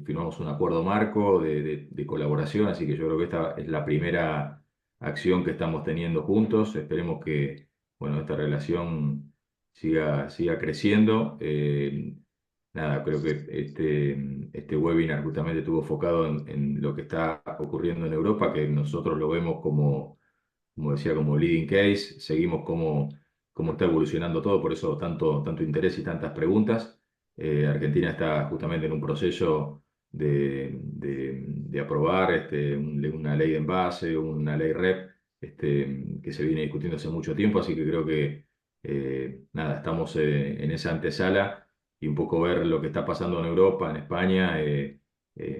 firmamos un acuerdo marco de colaboración, así que yo creo que esta es la primera acción que estamos teniendo juntos. Esperemos que bueno, esta relación siga creciendo. Nada, creo que este webinar justamente estuvo enfocado en lo que está ocurriendo en Europa, que nosotros lo vemos como decía, como leading case, seguimos cómo está evolucionando todo, por eso tanto interés y tantas preguntas. Argentina está justamente en un proceso de aprobar una ley de envase, una ley REP, que se viene discutiendo hace mucho tiempo, así que creo que nada, estamos en esa antesala y un poco ver lo que está pasando en Europa, en España,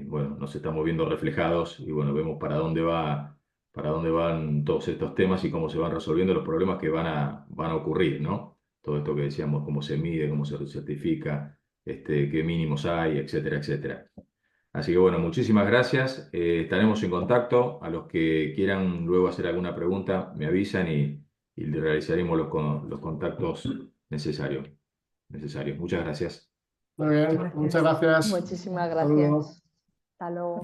bueno, nos estamos viendo reflejados y bueno, vemos para dónde van todos estos temas y cómo se van resolviendo los problemas que van a ocurrir, ¿no? Todo esto que decíamos, cómo se mide, cómo se certifica, qué mínimos hay, etcétera, etcétera. Así que bueno, muchísimas gracias. Estaremos en contacto. A los que quieran luego hacer alguna pregunta, me avisan y le realizaremos los contactos necesarios. Muchas gracias. Muy bien, muchas gracias. Muchísimas Saludos. gracias. Hasta luego.